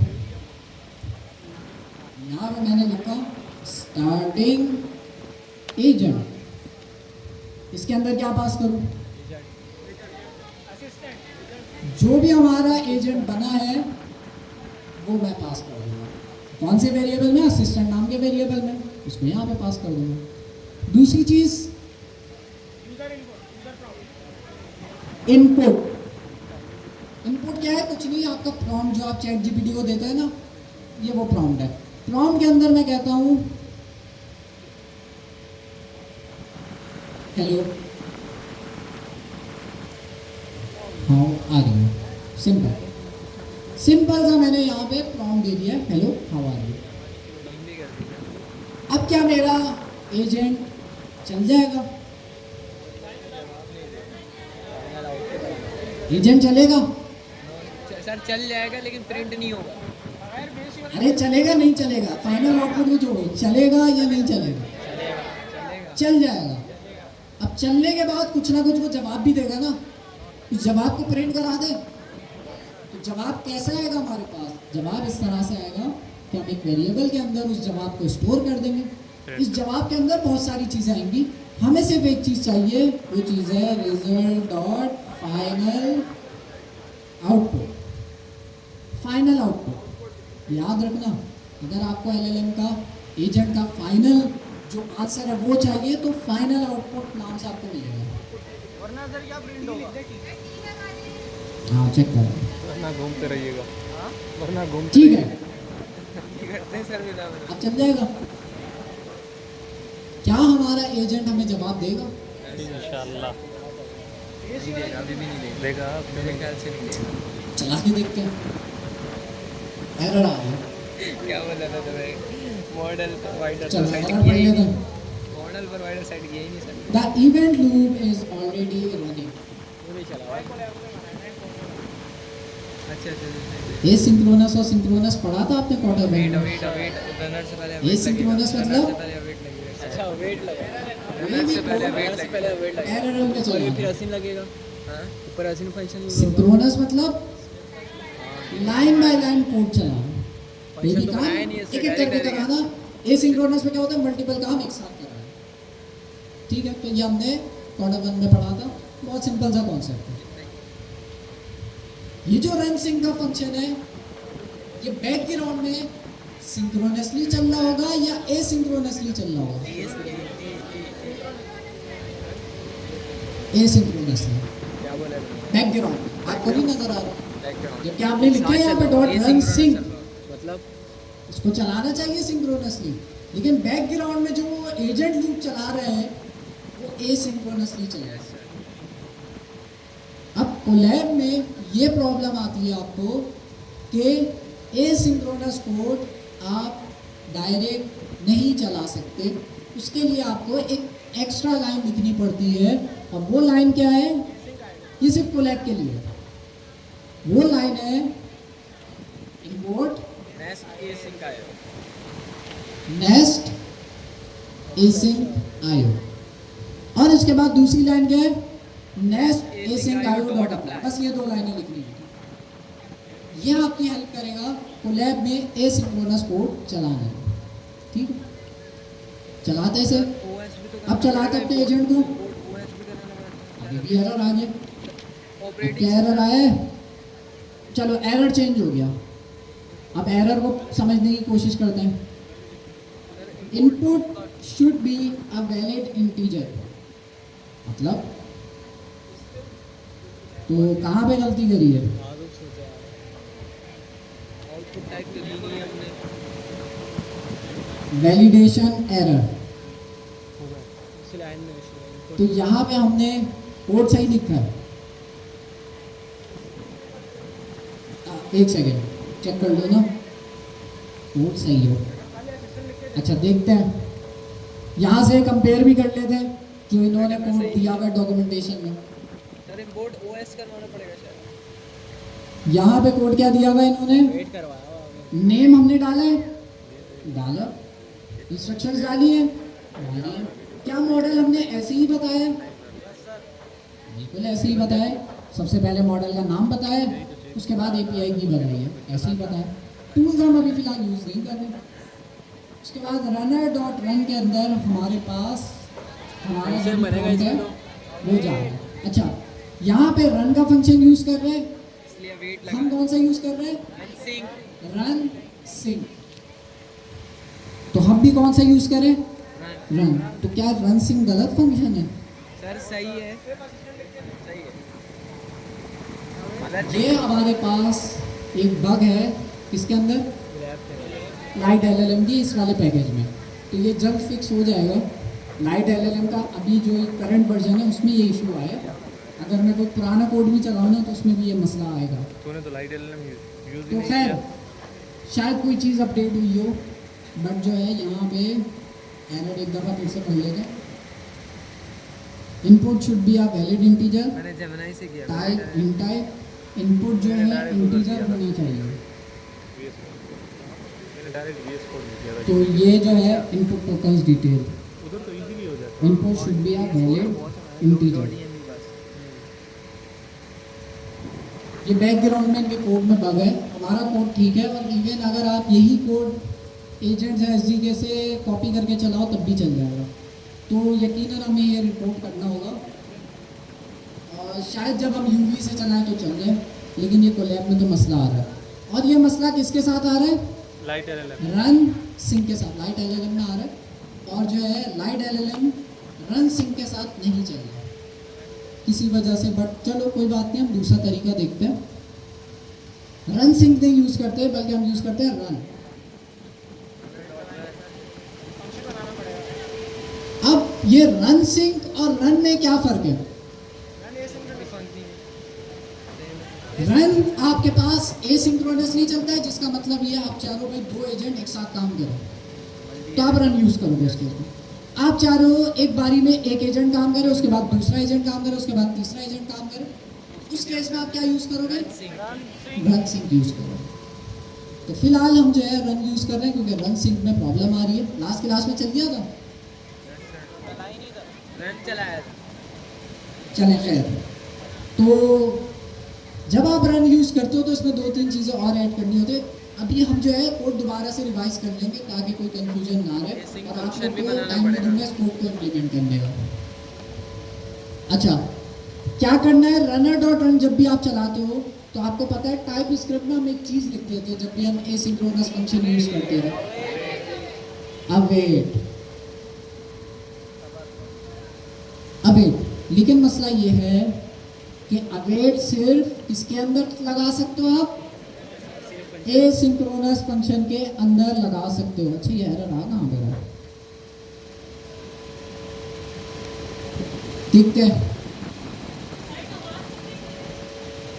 यहाँ पे मैंने लिखा स्टार्टिंग एजेंट। इसके अंदर क्या पास करूँ? जो भी हमारा एजेंट बना है वो मैं पास कर दूंगा। कौन से वेरिएबल में? असिस्टेंट नाम के वेरिएबल में, उसको यहाँ पे पास कर दूंगा। दूसरी चीज इनपुट। इनपुट क्या है? कुछ नहीं, आपका प्रॉम्प्ट जो आप चैट जीपीटी को देते हैं ना, ये वो प्रॉम्प्ट है। प्रॉम्प्ट के अंदर मैं कहता हूँ hello how are you. Simple simple सा मैंने यहाँ पे प्रॉम्प्ट दे दिया, हेलो हाउ आर यू। अब क्या मेरा एजेंट चल जाएगा? एजेंट चलेगा? सर चल जाएगा लेकिन प्रिंट नहीं होगा। अरे चलेगा नहीं चलेगा, फाइनल आउटपुट में जोड़ो, चलेगा या नहीं चलेगा? चल जाएगा। अब चलने के बाद कुछ ना कुछ वो जवाब भी देगा ना, उस जवाब को प्रिंट करा दे। तो जवाब कैसा आएगा हमारे पास? जवाब इस तरह से आएगा कि हम एक वेरिएबल के अंदर उस जवाब को स्टोर कर देंगे। इस जवाब के अंदर बहुत सारी चीज़ें आएंगी, हमें सिर्फ एक चीज़ चाहिए, वो चीज़ है result dot final output. Final output याद रखना, अगर आपको एलएलएम का एजेंट का फाइनल जो आंसर है वो चाहिए तो फाइनल आउटपुट नाम से आपको मिलेगा। वरना सर क्या प्रिंट होगा? हाँ चेक करो, वरना घूमते रहिएगा, वरना घूमते ठीक है। करते हैं सर विदा में। अब चल जाएगा। क्या हमारा एजेंट हमें जवाब देगा? इंशाल्लाह नहीं देगा, अभी भी नहीं देगा। देगा। मेरे ख्याल से नहीं देगा। चला के देखते हैं। एरर आ गया, क्या बोला था तुम्हें? मॉडल प्रोवाइडर चलो साइड एरर पढ़ किया ही लेते नहीं। हैं। मॉडल प्रोवाइडर साइड किया ही नहीं sir. The event loop is already running. वो नहीं चला हुआ। अच्छा एसिंक्रोनस और सिंक्रोनस पढ़ा था आपने क्वार्टर वेट में? वेट वेट रनर से पहले Asynchronous मतलब? वेट लगेगा। अच्छा वेट लगेगा। नहीं, रनर से नहीं, पहले वो- वेट लगेगा। पहले वेट लगेगा। एरर में और ये फिर चला। असीन लगेगा। हां ऊपर असीन फंक्शन यूज होगा। सिंक्रोनस मतलब लाइन बाय लाइन कोड चलाना, कोई भी फंक्शन तो काम बनाया नहीं है एक एक करके कराना। एसिंक्रोनस में क्या होता है? मल्टीपल काम एक साथ कराना। ठीक है, तो ये हमने क्वार्टर 1 में पढ़ा था, बहुत सिंपल सा कॉन्सेप्ट है। ये जो रन सिंक का फंक्शन है, ये बैकग्राउंड में सिंक्रोनसली चल रहा होगा या एसिंक्रोनसली चल रहा होगा? एसिंक्रोनसली। क्या बोला बैकग्राउंड आपको नहीं नजर आ रहा, बैकग्राउंड जबकि आपने लिखा है यहाँ पे डॉट रन सिंक, मतलब इसको चलाना चाहिए सिंक्रोनसली, लेकिन बैकग्राउंड में जो एजेंट लूप चला रहे हैं वो एसिंक्रोनसली चल रहा है। अब कोलैब में ये प्रॉब्लम आती है आपको कि एसिंक्रोनस कोड आप डायरेक्ट नहीं चला सकते, उसके लिए आपको एक एक्स्ट्रा लाइन लिखनी पड़ती है। और वो लाइन क्या है? ये सिर्फ कोलैब के लिए, वो लाइन है इम्पोर्ट नेस्ट एसिंक आया। नेस्ट एसिंक आयो, और इसके बाद दूसरी लाइन क्या है? नेस्ट एसिंक आयो डॉट अप्लाई। बस ये दो लाइनें लिखनी है। ये आपकी हेल्प करेगा कोलैब में एसिंक्रोनस कोड चलाने में। ठीक है, चलाते हैं सर। ओएस भी तो अब चलाते अपने एजेंट को। ओएस भी करना पड़ेगा। अभी भी एरर आ गया। अब क्या एरर आया है? चलो एरर चेंज हो गया। अब एरर को समझने की कोशिश करते हैं। Input should be a valid integer, मतलब तो कहाँ पे गलती करी है? आउटपुट टाइप की नहीं है हमने, वैलिडेशन एरर। इस लाइन में इशू है। तो यहाँ पे हमने कोड सही लिखा है। एक सेकेंड चेक कर लो ना, कोड सही है। अच्छा देखते हैं, यहाँ से कंपेयर भी कर लेते हैं जो इन्होंने कोड दिया हुआ डॉक्यूमेंटेशन में। सर इंपोर्ट ओएस करवाना पड़ेगा शायद। यहाँ पे कोड क्या दिया हुआ है इन्होंने? वेट करवाया हुआ हमने। नेम हमने डाला है, डाला। इंस्ट्रक्शंस डाली है, डाली है। क्या मॉडल हमने ऐसे ही बताया है? बिल्कुल ऐसे ही बताया है। सबसे पहले मॉडल का नाम बताया, उसके बाद एपीआई की बनाई है, ऐसे ही बताया। टूल्स हम अभी फिलहाल यूज़ नहीं कर रहे। उसके बाद रनर डॉट रन के अंदर हमारे पास हमारा जो prompt है वो जा रहा है। अच्छा, यहाँ पे रन का फंक्शन यूज़ कर रहे हैं। इसलिए वेट हम कौन सा यूज़ कर रहे हैं? Sync run sync. तो हम भी कौन सा यूज़ करें? रन। रन। तो क्या रन सिंक गलत फंक्शन है? सर सही है, सही है। ये हमारे पास एक बग है किसके अंदर? लाइट एलएलएम की इस वाले पैकेज में। तो ये जल्द फिक्स हो जाएगा। लाइट एलएलएम का अभी जो करंट वर्जन है उसमें ये इशू आया। अगर मैं कोई पुराना कोड भी चलाऊँ ना तो उसमें भी ये मसला आएगा। तूने तो लाइट एलएलएम यूज ही तो नहीं खैर किया। शायद कोई चीज़ अपडेट हुई हो, बट जो है यहाँ पे एरर एक दफ़ा फिर से पढ़ लेते। Input should be a valid integer, मैंने जेमिनी से किया। Type in type. इनपुट जो है इंटीजर होना चाहिए। मैंने डायरेक्ट वीएस कोड लिख दिया था। तो ये जो है इनपुट टोकन्स डिटेल, उधर तो इजीली हो जाता input should be a valid integer. ये बैकग्राउंड में इनके कोड में बग है। हमारा कोड ठीक है, और इवन अगर आप यही कोड एजेंट्स या एसडीके से कॉपी करके चलाओ तब भी चल जाएगा। तो यकीनन हमें ये रिपोर्ट करना होगा। और शायद जब हम यूवी से चलाएं तो चल जाए, लेकिन ये कोलैब में तो मसला आ रहा है। और ये मसला किसके साथ आ रहा है? Light LLM. रन सिंक के साथ। लाइट एलएलएम में आ रहा है, और जो है लाइट एलएलएम रन सिंक के साथ नहीं चल रहा किसी वजह से। बट चलो कोई बात नहीं, हम दूसरा तरीका देखते हैं। रन सिंक नहीं यूज़ करते, बल्कि हम यूज़ करते हैं रन। अब ये रन सिंक और रन में क्या फ़र्क है? रन आपके पास एसिंक्रोनसली चलता है, जिसका मतलब ये आप चारों में दो एजेंट एक साथ काम करें, तो आप रन यूज़ करोगे। उसके बाद आप चाह रहे हो एक बारी में एक एजेंट काम करे, उसके बाद दूसरा एजेंट काम करे, उसके बाद तीसरा एजेंट काम करे। उस केस में आप क्या यूज़ करोगे? रन सिंक यूज़ करोगे। तो फिलहाल हम जो है रन यूज़ कर रहे हैं, क्योंकि रन सिंक में प्रॉब्लम आ रही है। लास्ट क्लास में चल गया था, रन चलाया था। चले खैर। तो जब आप रन यूज़ करते हो तो इसमें दो तीन चीज़ें और ऐड करनी होती है। अभी हम जो है कोड दोबारा से रिवाइज कर लेंगे ताकि कोई कंफ्यूजन ना रहे, और आप लोग को टाइम भी दूंगा इस कोड को इम्प्लीमेंट करने का। अच्छा, क्या करना है? रनर डॉट रन जब भी आप चलाते हो तो आपको पता है टाइप स्क्रिप्ट में हम एक चीज़ लिखते थे जब भी हम एसिंक्रोनस फंक्शन यूज़ करते हैं, अवेट। अवेट, लेकिन मसला ये है कि अवेट सिर्फ किसके अंदर लगा सकते हो आप? एसिंक्रोनस फंक्शन के अंदर लगा सकते हो। अच्छा, ये एरर आ कहाँ पे रहा? ठीक है,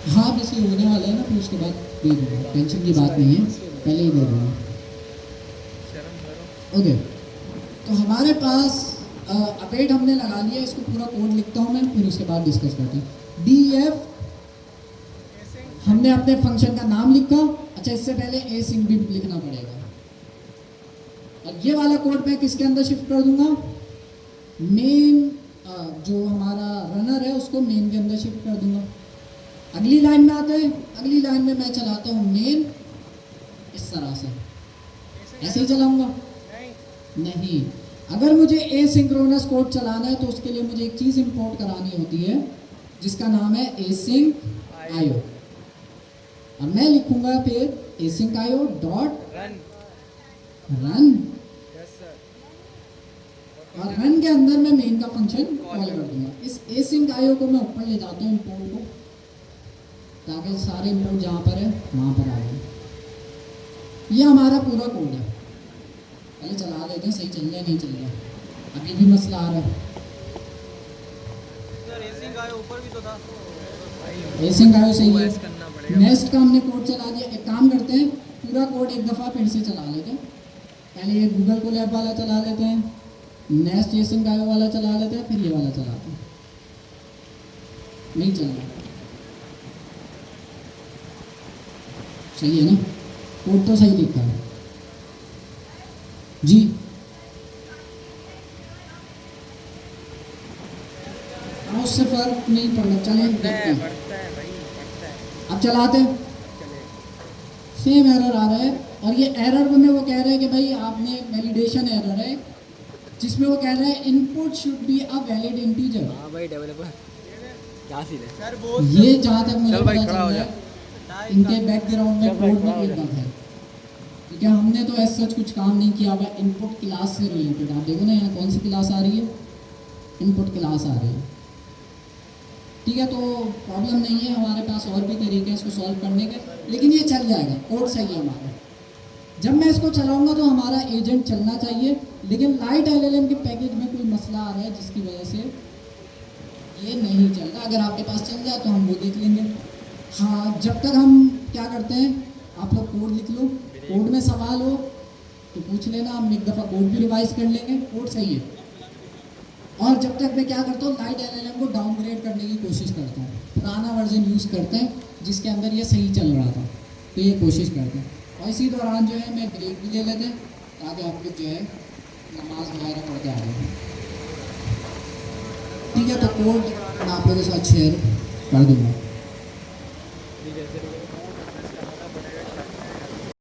हाँ बस ये होने वाला है ना, फिर उसके बाद दे दूँगा, टेंशन की बात नहीं है, पहले ही दे दूँगा। ओके, तो हमारे पास अवेट हमने लगा लिया। इसको पूरा कोड लिखता हूँ मैं, फिर उसके बाद डिस्कस करते हैं। DF हमने अपने फंक्शन का नाम लिखा। अच्छा, इससे पहले एसिंक भी लिखना पड़ेगा, और ये वाला कोड मैं किसके अंदर शिफ्ट कर दूंगा? मेन, जो हमारा रनर है उसको मेन के अंदर शिफ्ट कर दूंगा। अगली लाइन में आते हैं। अगली लाइन में मैं चलाता हूँ मेन इस तरह से, ऐसे ही चलाऊंगा। नहीं, अगर मुझे एसिंक्रोनस कोड चलाना है तो उसके लिए मुझे एक चीज़ इंपोर्ट करानी होती है जिसका नाम है एसिंक आयो, और मैं लिखूंगा फिर एसिंक आयो डॉट रन, और रन के अंदर मैं मेन का फंक्शन कॉल कर दूंगा। इस एसिंक आयो को मैं ऊपर ले जाता हूँ इंपोर्ट को, ताकि सारे इंपोर्ट जहाँ पर है वहाँ पर आ जाए। ये हमारा पूरा कोड है। पहले चला लेते हैं, सही चल रहा है नहीं चल रहा, अभी भी मसला आ रहा है। रेसिंग आया ऊपर भी तो था। एसिंक आयो सही है। करना पड़ेगा। नेक्स्ट का हमने कोड चला दिया। एक काम करते हैं, पूरा कोड एक दफ़ा फिर से चला लेते हैं। पहले ये गूगल कोलैब वाला चला लेते हैं, नेक्स्ट एसिंक आयो वाला चला लेते हैं, फिर ये वाला चलाते हैं। नहीं चल रहा, सही है ना? कोड तो सही लिखा है जी। हाँ, उससे फर्क नहीं पड़ना। चलें देखते हैं, बढ़ता है भाई, बढ़ता है। अब चलाते हैं। सेम एरर आ रहा है, और ये एरर में वो कह रहे हैं कि भाई आपने वैलिडेशन एरर है, जिसमें वो कह रहा है input should be a valid integer. हाँ भाई डेवलपर क्या सीन है सर? वो ये जहाँ तक मुझे चल भाई, पता खड़ा चल हो रहा जा। है, इनके बैकग्राउंड में कोड में कोई बग है, क्योंकि हमने तो ऐसा कुछ काम नहीं किया हुआ। इनपुट क्लास से रिलेटेड आप देखो ना, यहाँ कौन सी क्लास आ रही है? इनपुट क्लास आ रही है। ठीक है, तो प्रॉब्लम नहीं है, हमारे पास और भी तरीके हैं इसको सॉल्व करने के, लेकिन ये चल जाएगा, कोड सही है हमारा। जब मैं इसको चलाऊंगा तो हमारा एजेंट चलना चाहिए, लेकिन लाइट एलएलएम के पैकेज में कोई मसला आ रहा है जिसकी वजह से ये नहीं चल रहा। अगर आपके पास चल जाए तो हम वो देख लेंगे। हाँ, जब तक हम क्या करते हैं, आप लोग कोड लिख लो, कोड में सवाल हो तो पूछ लेना, हम एक दफ़ा कोड भी रिवाइज कर लेंगे, कोड सही है। और जब तक मैं क्या करता हूँ, लाइट एलएलएम को डाउनग्रेड करने की कोशिश करता हूँ, पुराना वर्जन यूज़ करते हैं जिसके अंदर ये सही चल रहा था, तो ये कोशिश करते हैं। और इसी दौरान जो है मैं ब्रेक भी ले लेते हैं, ताकि आप लोग जो है नमाज वगैरह पढ़ के आ जाए। ठीक है, तो कोड मैं आप लोगों के साथ शेयर कर दूँगा।